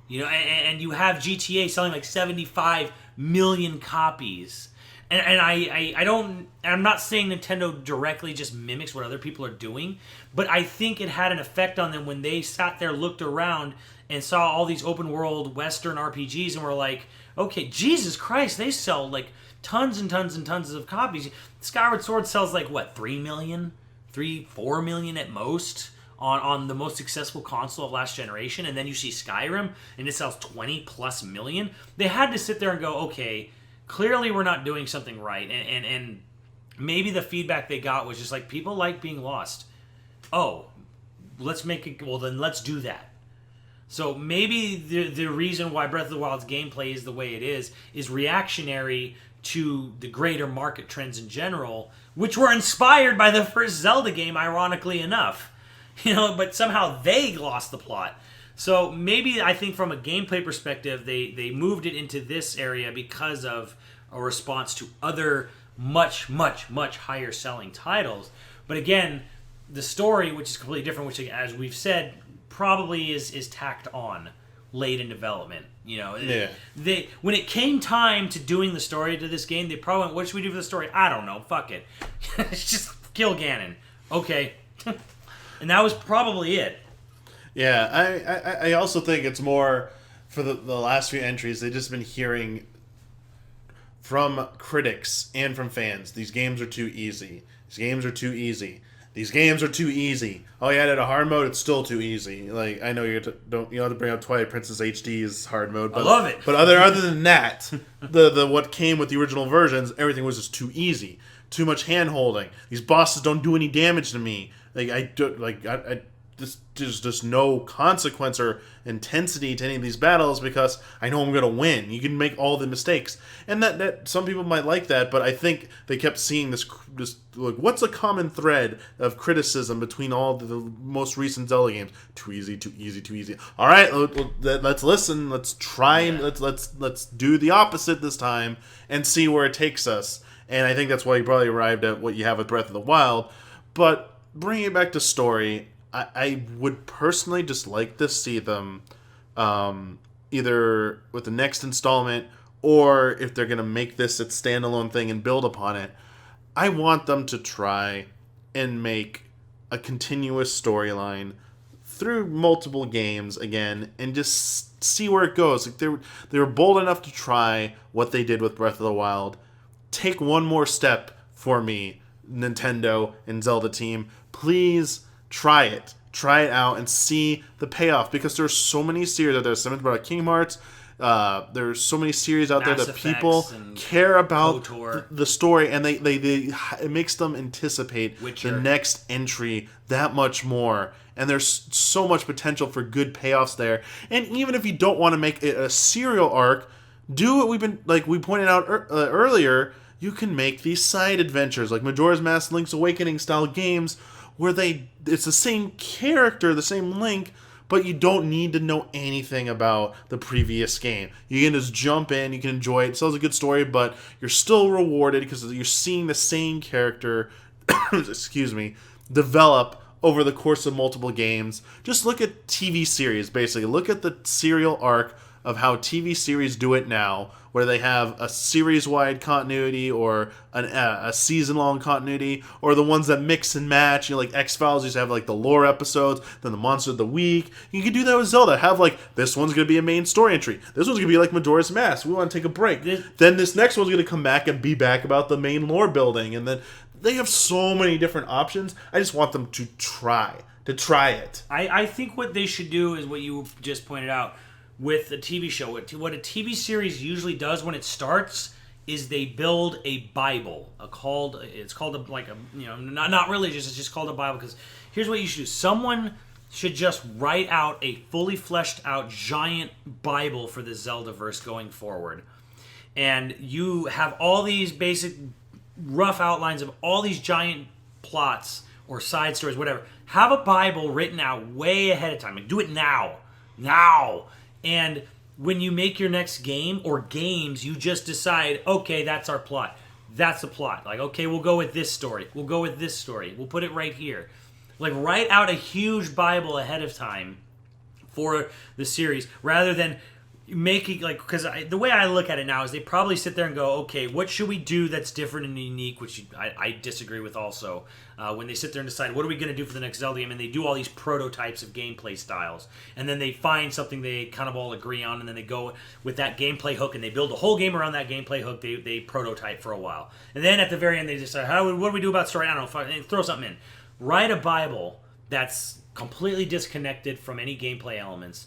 And you have GTA selling like 75 million copies. And I'm not saying Nintendo directly just mimics what other people are doing, but I think it had an effect on them when they sat there, looked around, and saw all these open world Western RPGs and were like, okay, Jesus Christ, they sell like tons and tons and tons of copies. Skyward Sword sells like, what, 3 million? 4 million at most on the most successful console of last generation. And then you see Skyrim, and it sells 20 plus million. They had to sit there and go, okay, clearly we're not doing something right. And maybe the feedback they got was just like, people like being lost. Oh, let's make it, well then let's do that. So maybe the reason why Breath of the Wild's gameplay is the way it is reactionary to the greater market trends in general, which were inspired by the first Zelda game, ironically enough. But somehow they lost the plot. So maybe I think from a gameplay perspective, they moved it into this area because of a response to other much, much, much higher selling titles. But again, the story, which is completely different, which, as we've said, probably is tacked on late in development. When it came time to doing the story to this game, they probably went, what should we do for the story? I don't know. Fuck it. Just kill Ganon. Okay. And that was probably it. Yeah, I also think it's more for the last few entries. They've just been hearing from critics and from fans, these games are too easy. These games are too easy. These games are too easy. Oh, you added a hard mode, it's still too easy. Like, I know you don't have to bring up Twilight Princess HD's hard mode, but I love it. But other than that, the what came with the original versions, everything was just too easy. Too much hand holding. These bosses don't do any damage to me. There's just no consequence or intensity to any of these battles because I know I'm going to win. You can make all the mistakes. And that some people might like that, but I think they kept seeing this like, what's a common thread of criticism between all the most recent Zelda games? Too easy, too easy, too easy. All right, let's listen. Let's try and let's do the opposite this time and see where it takes us. And I think that's why you probably arrived at what you have with Breath of the Wild. But bringing it back to story, I would personally just like to see them either with the next installment or if they're going to make this its standalone thing and build upon it, I want them to try and make a continuous storyline through multiple games again and just see where it goes. Like they were bold enough to try what they did with Breath of the Wild. Take one more step for me, Nintendo and Zelda team. Please try it out and see the payoff, because there's so many series out there. Simmons brought up Kingdom Hearts. There's so many series out Mass there that Effects people care about KOTOR. the story, and they it makes them anticipate Witcher. the next entry that much more. And there's so much potential for good payoffs there. And even if you don't want to make it a serial arc, do what we pointed out earlier. You can make these side adventures like Majora's Mask, Link's Awakening style games where it's the same character, the same Link, but you don't need to know anything about the previous game. You can just jump in, you can enjoy it. It tells a good story, but you're still rewarded because you're seeing the same character, excuse me, develop over the course of multiple games. Just look at TV series, basically. Look at the serial arc of how TV series do it now, where they have a series-wide continuity or a season-long continuity, or the ones that mix and match. You know, like X-Files used to have like the lore episodes, then the monster of the week. You can do that with Zelda. Have like, this one's going to be a main story entry. This one's going to be like Majora's Mask. We want to take a break. Then this next one's going to come back and be back about the main lore building. And then they have so many different options. I just want them to try it. I think what they should do is what you just pointed out with a TV show. What a TV series usually does when it starts is they build a Bible. It's called not religious. It's just called a Bible, because here's what you should do. Someone should just write out a fully fleshed out giant Bible for the Zeldaverse going forward, and you have all these basic rough outlines of all these giant plots or side stories, whatever. Have a Bible written out way ahead of time. Like, do it now. And when you make your next game or games, you just decide, okay, that's our plot. That's the plot. Like, okay, we'll go with this story. We'll go with this story. We'll put it right here. Like, write out a huge Bible ahead of time for the series, rather than making, like, because the way I look at it now is they probably sit there and go, okay, what should we do that's different and unique, which I disagree with also. When they sit there and decide, what are we going to do for the next Zelda game, and they do all these prototypes of gameplay styles, and then they find something they kind of all agree on, and then they go with that gameplay hook, and they build a whole game around that gameplay hook. They prototype for a while, and then at the very end they decide, what do we do about story? I don't know, throw something in. Write a Bible that's completely disconnected from any gameplay elements,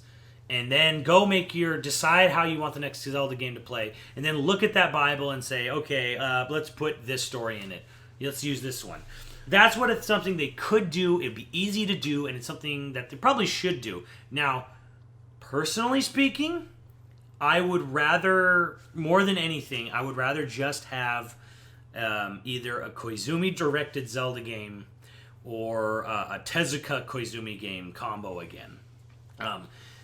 and then decide how you want the next Zelda game to play, and then look at that Bible and say, okay, let's put this story in it. Let's use this one. That's it's something they could do. It'd be easy to do, and it's something that they probably should do. Now, personally speaking, I would rather, more than anything, just have either a Koizumi-directed Zelda game or a Tezuka Koizumi game combo again.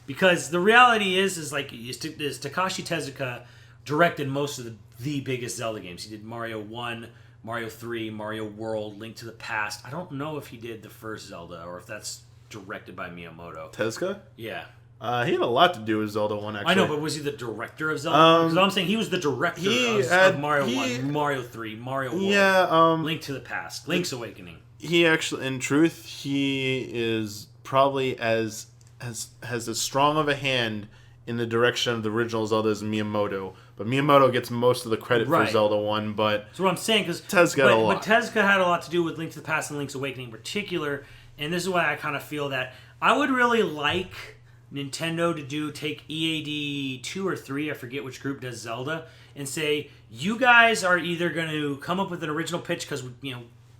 Because the reality is Takashi Tezuka directed most of the biggest Zelda games. He did Mario 1, Mario 3, Mario World, Link to the Past. I don't know if he did the first Zelda or if that's directed by Miyamoto. Tezuka? Yeah. He had a lot to do with Zelda 1, actually. I know, but was he the director of Zelda? Because I'm saying he was the director of Mario 1, Mario 3, Mario World, Link to the Past, Link's Awakening. He actually, in truth, he is probably has as strong of a hand in the direction of the original Zelda as Miyamoto. But Miyamoto gets most of the credit for Zelda 1, but that's what I'm saying, because Tezuka had a lot to do with Link to the Past and Link's Awakening in particular, and this is why I kind of feel that I would really like Nintendo to take EAD 2 or 3, I forget which group does Zelda, and say, you guys are either going to come up with an original pitch, because,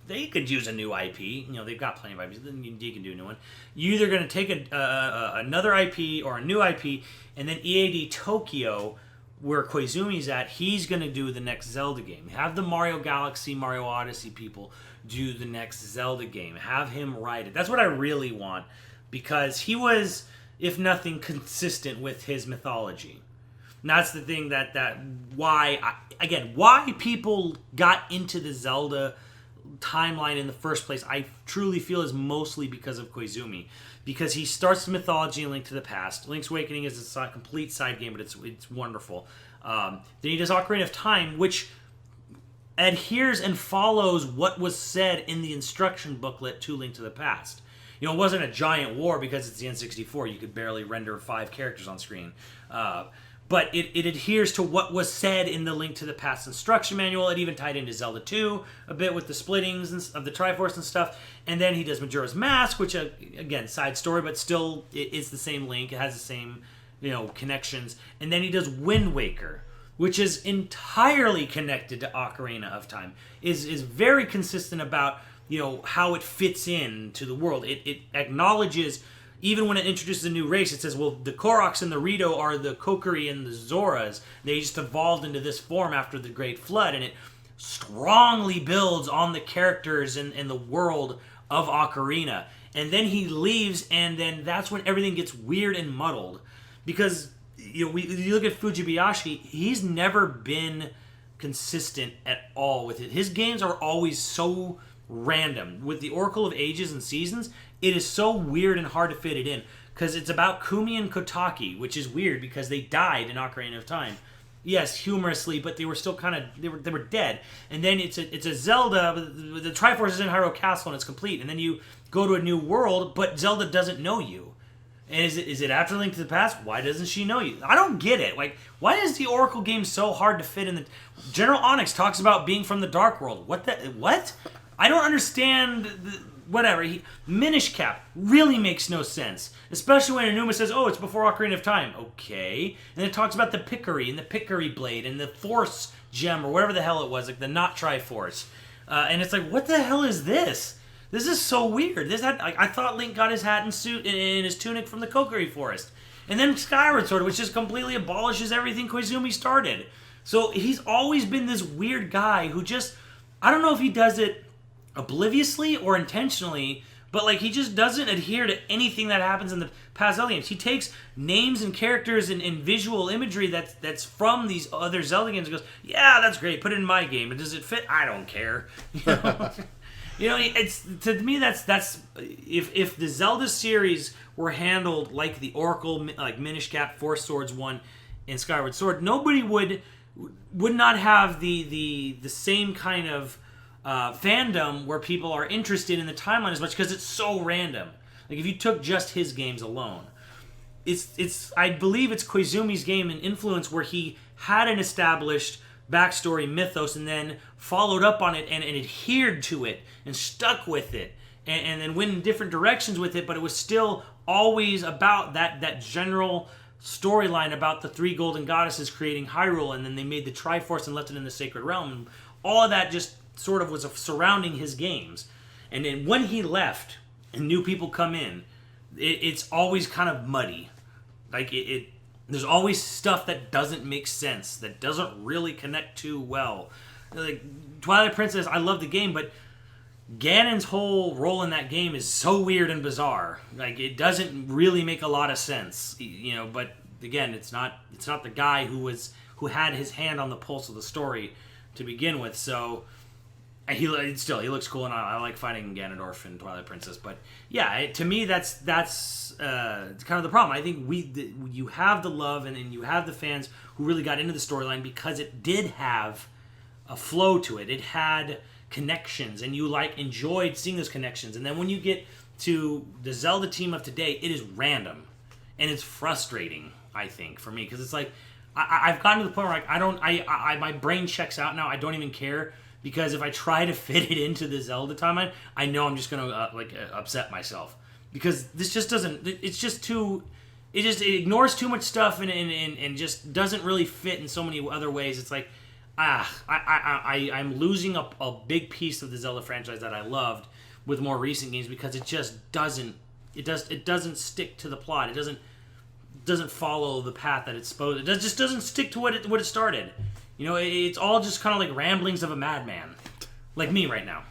they could use a new IP. They've got plenty of IPs. You can do a new one. You're either going to take another IP or a new IP, and then EAD Tokyo, where Koizumi's at, he's going to do the next Zelda game. Have the Mario Galaxy, Mario Odyssey people do the next Zelda game. Have him write it. That's what I really want, because he was, if nothing, consistent with his mythology. And that's the thing why people got into the Zelda timeline in the first place, I truly feel is mostly because of Koizumi, because he starts the mythology in Link to the Past. Link's Awakening is a complete side game, but it's wonderful. Then he does Ocarina of Time, which adheres and follows what was said in the instruction booklet to Link to the Past. It wasn't a giant war because it's the N64. You could barely render 5 characters on screen. But it adheres to what was said in the Link to the Past instruction manual. It even tied into Zelda 2 a bit with the splittings of the Triforce and stuff. And then he does Majora's Mask, which, again, side story, but still it's the same Link. It has the same, connections. And then he does Wind Waker, which is entirely connected to Ocarina of Time. Is very consistent about, how it fits into the world. It acknowledges... Even when it introduces a new race, it says, well, the Koroks and the Rito are the Kokiri and the Zoras. They just evolved into this form after the Great Flood, and it strongly builds on the characters and the world of Ocarina. And then he leaves, and then that's when everything gets weird and muddled. Because, you look at Fujibayashi, he's never been consistent at all with it. His games are always so random. With the Oracle of Ages and Seasons, it is so weird and hard to fit it in. Because it's about Kumi and Kotaki, which is weird because they died in Ocarina of Time. Yes, humorously, but they were still kind of they were dead. And then it's a Zelda. The Triforce is in Hyrule Castle and it's complete. And then you go to a new world, but Zelda doesn't know you. And is it after Link to the Past? Why doesn't she know you? I don't get it. Like, why is the Oracle game so hard to fit in the? General Onyx talks about being from the Dark World. What? I don't understand. Whatever. Minish Cap really makes no sense. Especially when Enuma says, oh, it's before Ocarina of Time. Okay. And it talks about the Pickery and the Pickery Blade and the Force Gem or whatever the hell it was, like the not Triforce. And it's like, what the hell is this? This is so weird. I thought Link got his hat and suit and his tunic from the Kokiri Forest. And then Skyward Sword, which just completely abolishes everything Koizumi started. So he's always been this weird guy who just, I don't know if he does it obliviously or intentionally, but like he just doesn't adhere to anything that happens in the past Zelda games. He takes names and characters and visual imagery that's from these other Zelda games and goes, yeah, that's great, put it in my game. But does it fit? I don't care. It's, to me, that's if the Zelda series were handled like the Oracle, like Minish Cap, Four Swords 1 and Skyward Sword, nobody would not have the same kind of fandom where people are interested in the timeline as much because it's so random. Like if you took just his games alone, it's I believe it's Koizumi's game and influence where he had an established backstory mythos and then followed up on it and adhered to it and stuck with it and then went in different directions with it, but it was still always about that general storyline about the three golden goddesses creating Hyrule, and then they made the Triforce and left it in the Sacred Realm. And all of that just sort of was surrounding his games. And then when he left and new people come in, it's always kind of muddy. Like there's always stuff that doesn't make sense, that doesn't really connect too well. Like Twilight Princess, I love the game, but Ganon's whole role in that game is so weird and bizarre. Like it doesn't really make a lot of sense, But again, it's not the guy who had his hand on the pulse of the story to begin with. So he looks cool, and I like fighting Ganondorf in Twilight Princess. But yeah, to me, that's kind of the problem. I think you have the love and you have the fans who really got into the storyline because it did have a flow to it. It had connections, and you enjoyed seeing those connections. And then when you get to the Zelda team of today, it is random, and it's frustrating. I think for me because it's like I've gotten to the point where my brain checks out now. I don't even care. Because if I try to fit it into the Zelda timeline, I know I'm just going to upset myself. Because this just doesn't... It's just too... It ignores too much stuff and just doesn't really fit in so many other ways. It's like, I'm losing a big piece of the Zelda franchise that I loved with more recent games because it just doesn't... It doesn't stick to the plot. It doesn't follow the path that it's supposed... It just doesn't stick to what it started. It's all just kind of like ramblings of a madman. Like me right now.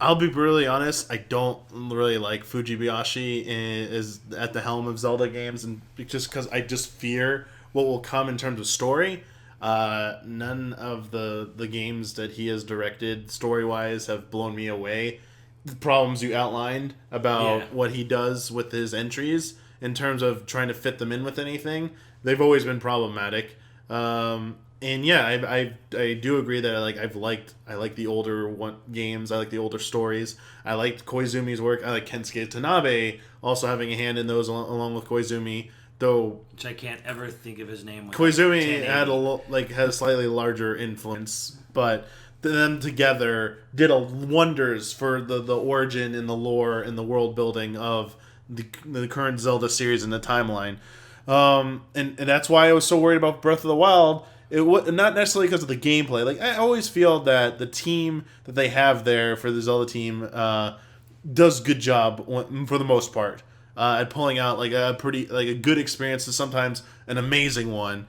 I'll be brutally honest. I don't really like Fujibayashi is at the helm of Zelda games, and just because I just fear what will come in terms of story. None of the games that he has directed story-wise have blown me away. The problems you outlined about what he does with his entries in terms of trying to fit them in with anything, they've always been problematic. And yeah, I do agree that I like the older games. I like the older stories. I liked Koizumi's work. I like Kensuke Tanabe also having a hand in those along with Koizumi, though. Which I can't ever think of his name. Koizumi had a slightly larger influence, but them together did wonders for the origin and the lore and the world building of the current Zelda series and the timeline. And that's why I was so worried about Breath of the Wild. It was not necessarily because of the gameplay. Like I always feel that the team that they have there for the Zelda team does a good job for the most part at pulling out a good experience to sometimes an amazing one.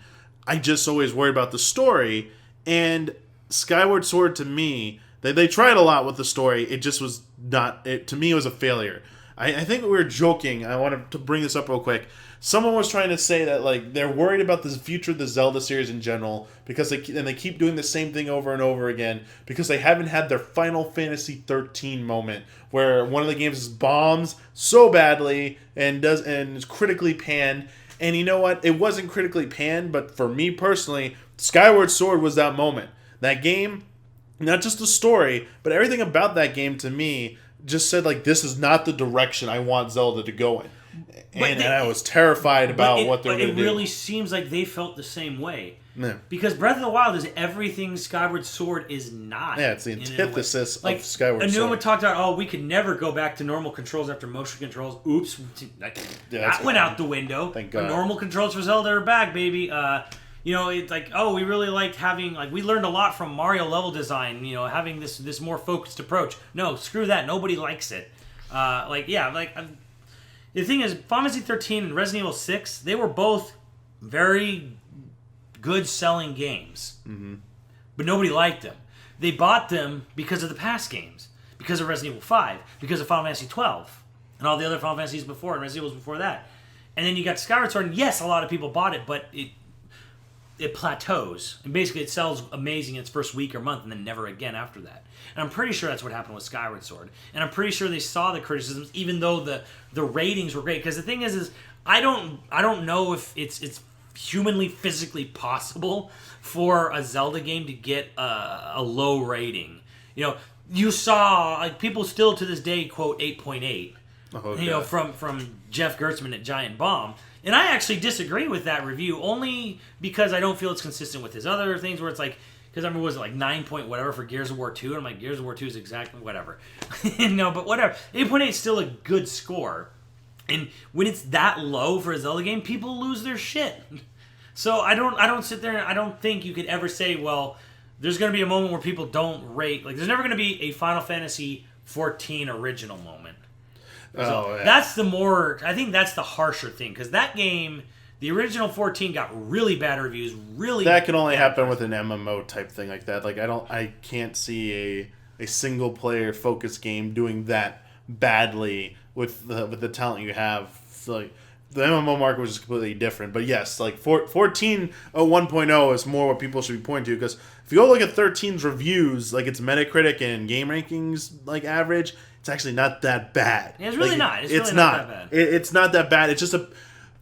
I just always worry about the story, and Skyward Sword to me, they tried a lot with the story. It just was not. To me, it was a failure. I think we were joking. I wanted to bring this up real quick. Someone was trying to say that like they're worried about the future of the Zelda series in general because they keep doing the same thing over and over again because they haven't had their Final Fantasy 13 moment where one of the games bombs so badly and is critically panned. And you know what? It wasn't critically panned, but for me personally, Skyward Sword was that moment. That game, not just the story, but everything about that game to me just said like this is not the direction I want Zelda to go in. And I was terrified about what they were going to do. It really seems like they felt the same way. Yeah. Because Breath of the Wild is everything Skyward Sword is not. Yeah, it's the antithesis of Skyward Sword. Anuma talked about, we could never go back to normal controls after motion controls. Oops. That went out the window. Thank God. Normal controls for Zelda are back, baby. It's like, we really liked having, we learned a lot from Mario level design, having this more focused approach. No, screw that. Nobody likes it. The thing is, Final Fantasy 13 and Resident Evil 6, they were both very good selling games. Mm-hmm. But nobody liked them. They bought them because of the past games. Because of Resident Evil 5. Because of Final Fantasy 12. And all the other Final Fantasies before, and Resident Evil before that. And then you got Skyward Sword, and yes, a lot of people bought it, but it plateaus. And basically it sells amazing in its first week or month, and then never again after that. And I'm pretty sure that's what happened with Skyward Sword. And I'm pretty sure they saw the criticisms, even though the ratings were great. Because the thing is I don't know if it's humanly, physically possible for a Zelda game to get a low rating. You saw people still to this day quote 8.8. Oh, from Jeff Gertzman at Giant Bomb. And I actually disagree with that review, only because I don't feel it's consistent with his other things where it's like, because I remember, was it like 9 point whatever for Gears of War 2? And I'm like, Gears of War 2 is exactly whatever. No, but whatever. 8.8 is still a good score. And when it's that low for a Zelda game, people lose their shit. So I don't sit there and I don't think you could ever say, well, there's going to be a moment where people don't rate. Like, there's never going to be a Final Fantasy 14 original moment. So I think that's the harsher thing, because that game, the original 14 got really bad reviews, That can only happen with an MMO type thing like that. Like I can't see a single player focused game doing that badly with the talent you have. So, like, the MMO market was just completely different. But yes, like 14 1.0 is more what people should be pointing to, because if you go look at 13's reviews, like its Metacritic and game rankings like average, it's actually not that bad. Yeah, it's really not. It's not that bad. It's not that bad. It's just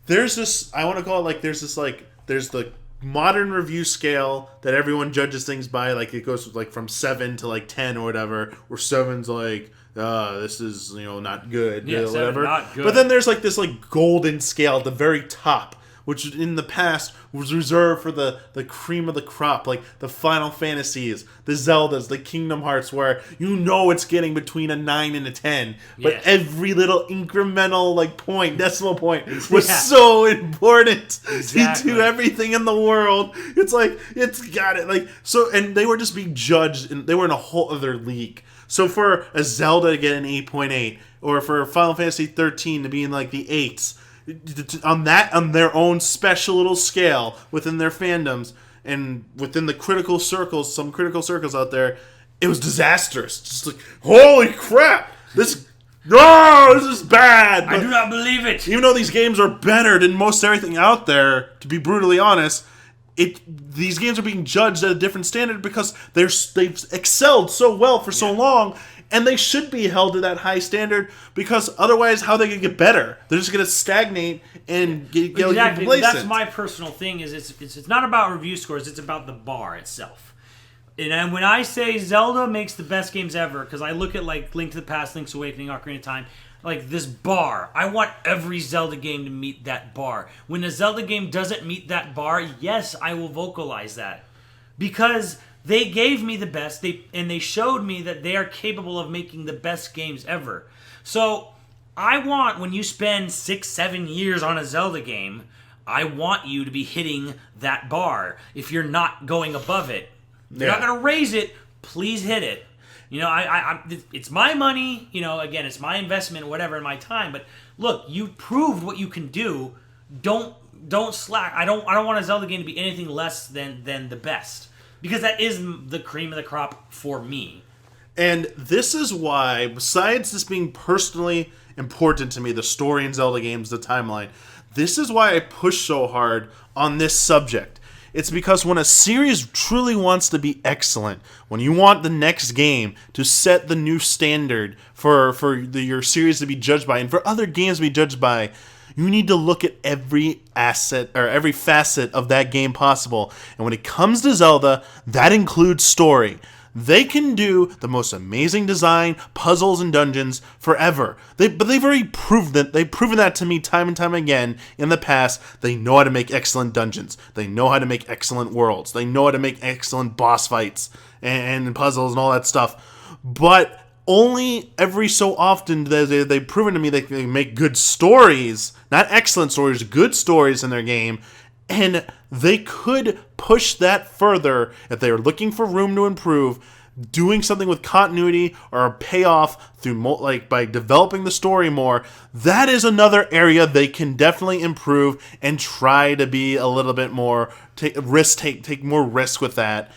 there's this, I want to call it there's the modern review scale that everyone judges things by. Like it goes from 7 to 10 or whatever, where 7's like, this is not good, yeah, whatever. Not good. But then there's this golden scale at the very top, which in the past was reserved for the cream of the crop, like the Final Fantasies, the Zeldas, the Kingdom Hearts, where it's getting between a 9 and a 10, but every little incremental decimal point was so important to everything in the world. It's it's got it. And they were just being judged, and they were in a whole other league. So for a Zelda to get an 8.8, or for Final Fantasy 13 to be in the 8s, on their own special little scale within their fandoms and within the critical circles, some critical circles out there, it was disastrous. Just holy crap, this is bad. I do not believe it. Even though these games are better than most everything out there, to be brutally honest, these games are being judged at a different standard because they've excelled so well for so long. And they should be held to that high standard, because otherwise, how are they going to get better? They're just going to stagnate and get complacent. That's my personal thing. Is it's not about review scores. It's about the bar itself. And when I say Zelda makes the best games ever, because I look at Link to the Past, Link's Awakening, Ocarina of Time, this bar. I want every Zelda game to meet that bar. When a Zelda game doesn't meet that bar, yes, I will vocalize that, because they gave me the best, and they showed me that they are capable of making the best games ever. So I want, when you spend 6-7 years on a Zelda game, I want you to be hitting that bar. If you're not going above it, you're not going to raise it, please hit it. It's my money, again, it's my investment, whatever, in my time. But look, you proved what you can do. Don't slack. I don't want a Zelda game to be anything less than the best. Because that is the cream of the crop for me. And this is why, besides this being personally important to me, the story in Zelda games, the timeline, this is why I push so hard on this subject. It's because when a series truly wants to be excellent, when you want the next game to set the new standard for your series to be judged by, and for other games to be judged by, you need to look at every asset or every facet of that game possible. And when it comes to Zelda, that includes story. They can do the most amazing design, puzzles, and dungeons forever. But they've already proved that. They've proven that to me time and time again in the past. They know how to make excellent dungeons. They know how to make excellent worlds. They know how to make excellent boss fights and puzzles and all that stuff. But only every so often they've proven to me they can make good stories, not excellent stories, good stories in their game. And they could push that further if they were looking for room to improve, doing something with continuity or a payoff through by developing the story more. That is another area they can definitely improve and try to be a little bit more take more risk with that.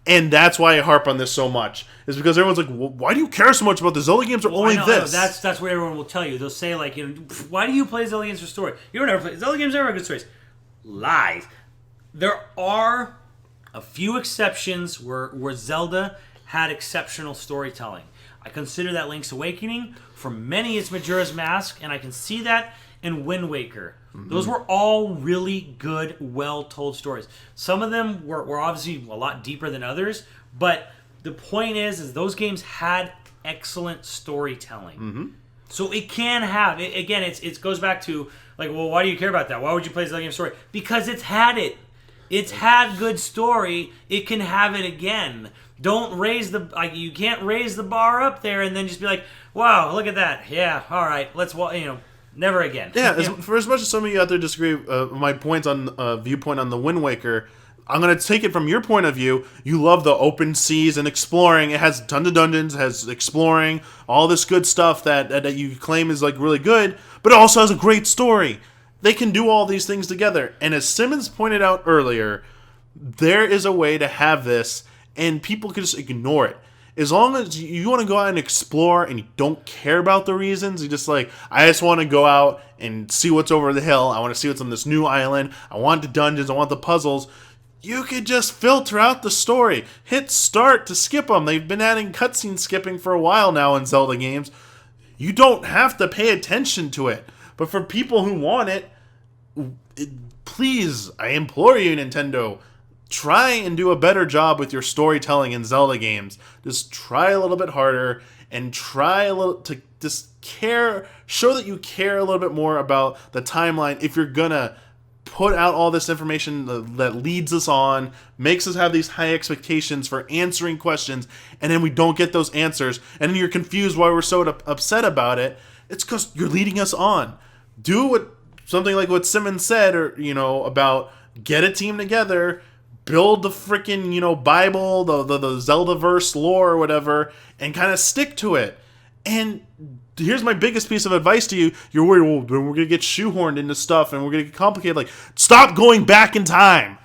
And that's why I harp on this so much. Is because everyone's like, well, why do you care so much about the Zelda games? Or only this? That's what everyone will tell you. They'll say like, why do you play Zelda games for story? You don't ever play Zelda games. Never have good stories. Lies. There are a few exceptions where Zelda had exceptional storytelling. I consider that Link's Awakening. For many, it's Majora's Mask, and I can see that in Wind Waker. Mm-hmm. Those were all really good, well-told stories. Some of them were obviously a lot deeper than others, but the point is those games had excellent storytelling. Mm-hmm. So it can have again. It goes back to like, well, why do you care about that? Why would you play Zelda game story? Because it's had it. It's had good story. It can have it again. Don't raise you can't raise the bar up there and then just be like, wow, look at that. Yeah, all right, let's never again. Yeah, for as much as some of you out there disagree, my points on viewpoint on the Wind Waker. I'm going to take it from your point of view. You love the open seas and exploring. It has tons of dungeons, has exploring, all this good stuff that you claim is like really good, but it also has a great story. They can do all these things together. And as Simmons pointed out earlier, there is a way to have this, and people can just ignore it. As long as you want to go out and explore and you don't care about the reasons, you just like, I just want to go out and see what's over the hill. I want to see what's on this new island. I want the dungeons. I want the puzzles. You could just filter out the story. Hit start to skip them. They've been adding cutscene skipping for a while now in Zelda games. You don't have to pay attention to it. But for people who want it, please, I implore you, Nintendo, try and do a better job with your storytelling in Zelda games. Just try a little bit harder and try a little to just care, show that you care a little bit more about the timeline if you're gonna put out all this information that leads us on, makes us have these high expectations for answering questions, and then we don't get those answers, and then you're confused why we're so upset about it. It's because you're leading us on. Do something like what Simmons said, or about get a team together, build the freaking Bible, the Zelda-verse lore or whatever, and kind of stick to it. And here's my biggest piece of advice to you. You're worried, well, we're going to get shoehorned into stuff and we're going to get complicated. Like, stop going back in time.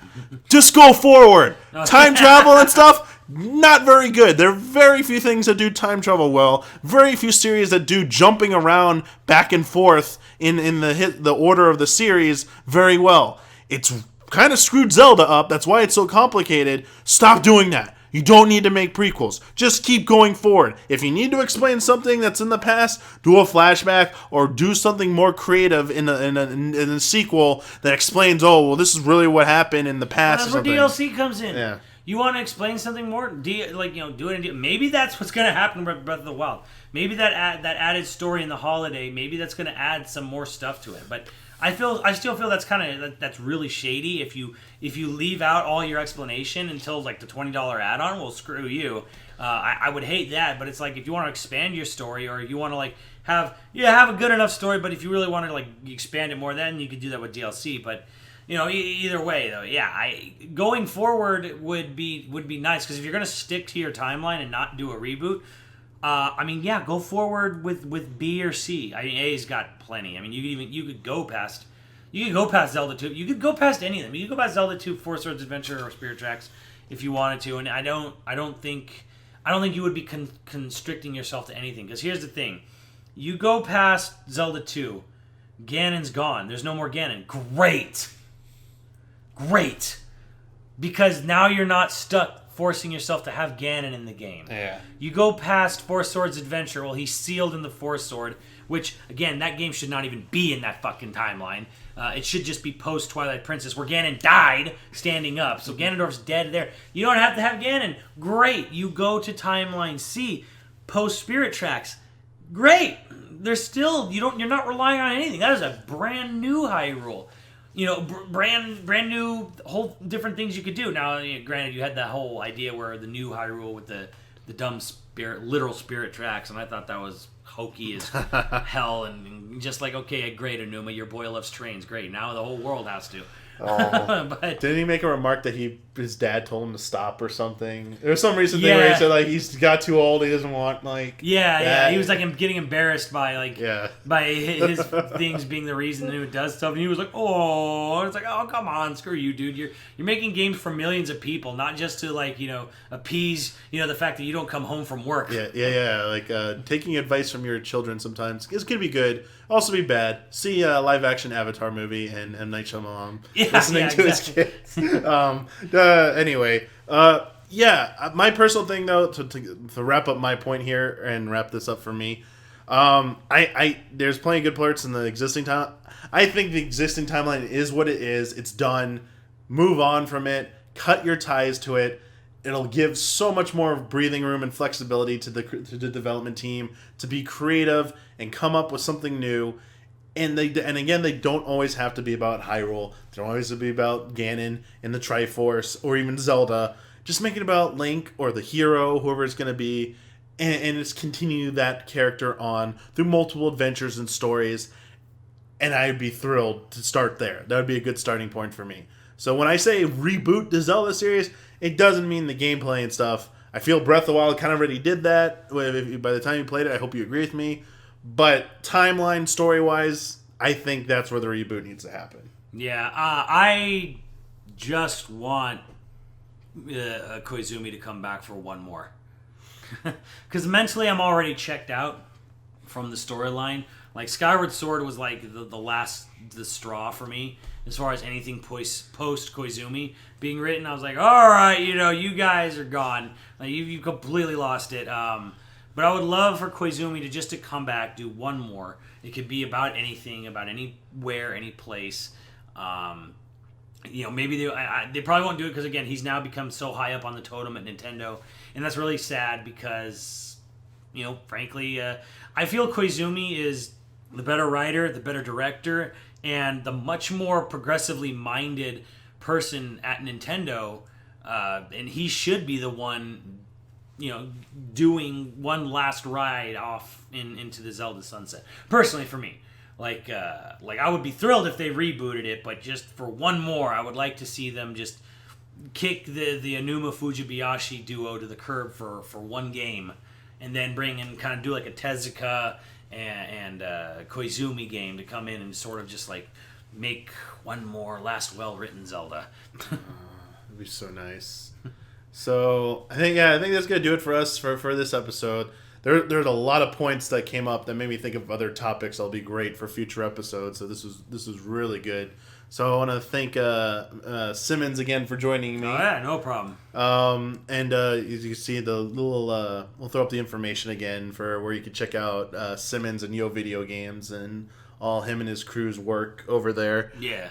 Just go forward. Time travel and stuff, not very good. There are very few things that do time travel well. Very few series that do jumping around back and forth in the order of the series very well. It's kind of screwed Zelda up. That's why it's so complicated. Stop doing that. You don't need to make prequels. Just keep going forward. If you need to explain something that's in the past, do a flashback or do something more creative in a sequel that explains, oh, well, this is really what happened in the past. That's where DLC comes in. Yeah. You want to explain something more? Do it. Maybe that's what's going to happen with Breath of the Wild. Maybe that added story in the holiday. Maybe that's going to add some more stuff to it. But I still feel that's really shady. If you leave out all your explanation until like the $20 add-on, well, screw you. I would hate that. But it's like if you want to expand your story, or if you want to like have a good enough story, but if you really want to like expand it more, then you could do that with DLC. But either way though, yeah, going forward would be nice, because if you're gonna stick to your timeline and not do a reboot. Go forward with B or C. A's got plenty. You could go past Zelda 2. You could go past any of them. You could go past Zelda 2, Four Swords Adventure, or Spirit Tracks if you wanted to. And I don't think I don't think you would be constricting yourself to anything. Because here's the thing. You go past Zelda 2, Ganon's gone. There's no more Ganon. Great. Because now you're not stuck forcing yourself to have Ganon in the game. Yeah. You go past Four Swords Adventure. Well, he's sealed in the Fourth Sword, which, again, that game should not even be in that fucking timeline. It should just be post-Twilight Princess, where Ganon died standing up. So Ganondorf's dead there. You don't have to have Ganon. Great. You go to Timeline C, post-Spirit Tracks. Great. There's still... You're not relying on anything. That is a brand new Hyrule. You know, brand new, whole different things you could do. Now, granted, you had that whole idea where the new Hyrule with the dumb literal spirit tracks, and I thought that was hokey as hell, and just like, okay, great, Enuma, your boy loves trains, great. Now the whole world has to. Oh. But didn't he make a remark that his dad told him to stop or something? There was some recent thing where he said like he's got too old, he doesn't want he was like getting embarrassed by by his things being the reason that he does stuff, and he was like, oh, it's like, oh, come on, screw you, dude. You're making games for millions of people, not just to appease the fact that you don't come home from work. Like taking advice from your children sometimes can be good, also be bad. See a live action Avatar movie and M. Night Shyamalan listening to his kids. Anyway, my personal thing though, to wrap up my point here and wrap this up for me, there's plenty of good parts in the existing time. I think the existing timeline is what it is. It's done. Move on from it. Cut your ties to it. It'll give so much more breathing room and flexibility to the development team to be creative and come up with something new. And again, they don't always have to be about Hyrule. They don't always have to be about Ganon and the Triforce or even Zelda. Just make it about Link or the hero, whoever it's going to be, and just continue that character on through multiple adventures and stories. And I'd be thrilled to start there. That would be a good starting point for me. So when I say reboot the Zelda series, it doesn't mean the gameplay and stuff. I feel Breath of the Wild kind of already did that. By the time you played it, I hope you agree with me. But timeline, story-wise, I think that's where the reboot needs to happen. Yeah, I just want Koizumi to come back for one more. Because mentally, I'm already checked out from the storyline. Like, Skyward Sword was like the straw for me as far as anything post Koizumi being written. I was like, all right, you guys are gone. Like, you completely lost it. But I would love for Koizumi to come back, do one more. It could be about anything, about anywhere, any place. Maybe they probably won't do it because, again, he's now become so high up on the totem at Nintendo. And that's really sad because, frankly, I feel Koizumi is the better writer, the better director, and the much more progressively minded person at Nintendo. And he should be the one doing one last ride off into the Zelda sunset. Personally, for me, like I would be thrilled if they rebooted it, but just for one more, I would like to see them just kick the Enuma Fujibayashi duo to the curb for one game, and then bring in kind of do like a Tezuka and Koizumi game to come in and sort of just like make one more last well-written Zelda. It'd be so nice. So I think that's gonna do it for us for this episode. There's a lot of points that came up that made me think of other topics that'll be great for future episodes. So this was really good. So I want to thank Simmons again for joining me. Oh yeah, no problem. And as you can see, the little we'll throw up the information again for where you can check out Simmons and YoVideoGames and all him and his crew's work over there. Yeah.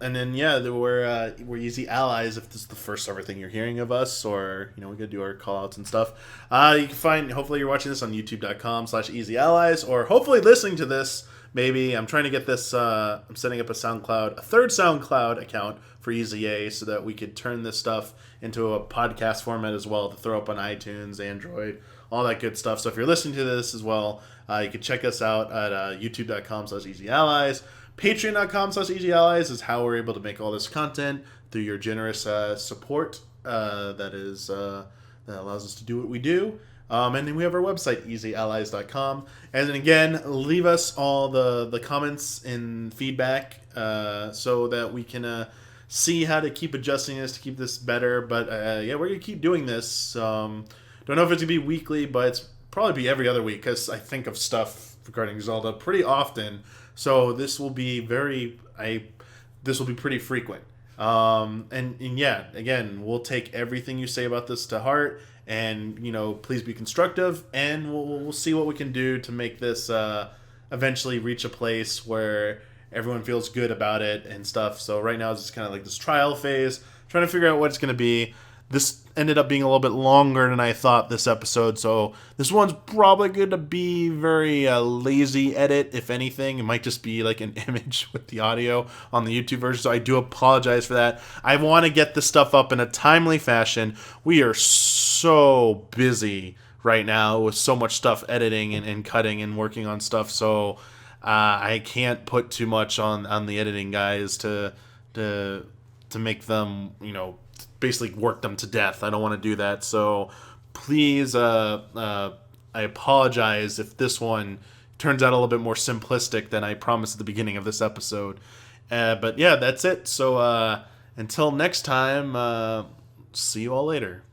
And then we're easy allies if this is the first ever thing you're hearing of us, or we gotta do our call outs and stuff. You can find, hopefully you're watching this on youtube.com/easy allies, or hopefully listening to this. Maybe I'm trying to get this. I'm setting up a third SoundCloud account for EZA, so that we could turn this stuff into a podcast format as well to throw up on iTunes, Android, all that good stuff. So if you're listening to this as well, you can check us out at youtube.com/easyallies. Patreon.com/easyallies is how we're able to make all this content through your generous support. That allows us to do what we do. And then we have our website, easyallies.com. And then again, leave us all the comments and feedback so that we can see how to keep adjusting this to keep this better. But we're going to keep doing this. Don't know if it's going to be weekly, but it's probably be every other week because I think of stuff regarding Zelda pretty often. So this will be this will be pretty frequent. And yeah, again, we'll take everything you say about this to heart, and please be constructive, and we'll see what we can do to make this eventually reach a place where everyone feels good about it and stuff. So right now it's just kind of like this trial phase, trying to figure out what it's going to be. This ended up being a little bit longer than I thought this episode, so this one's probably going to be very lazy edit, if anything. It might just be like an image with the audio on the YouTube version, so I do apologize for that. I want to get this stuff up in a timely fashion. We are so busy right now with so much stuff editing and cutting and working on stuff, so I can't put too much on the editing guys to make them, basically work them to death. I don't want to do that. So please, I apologize if this one turns out a little bit more simplistic than I promised at the beginning of this episode. But yeah, that's it. So until next time, see you all later.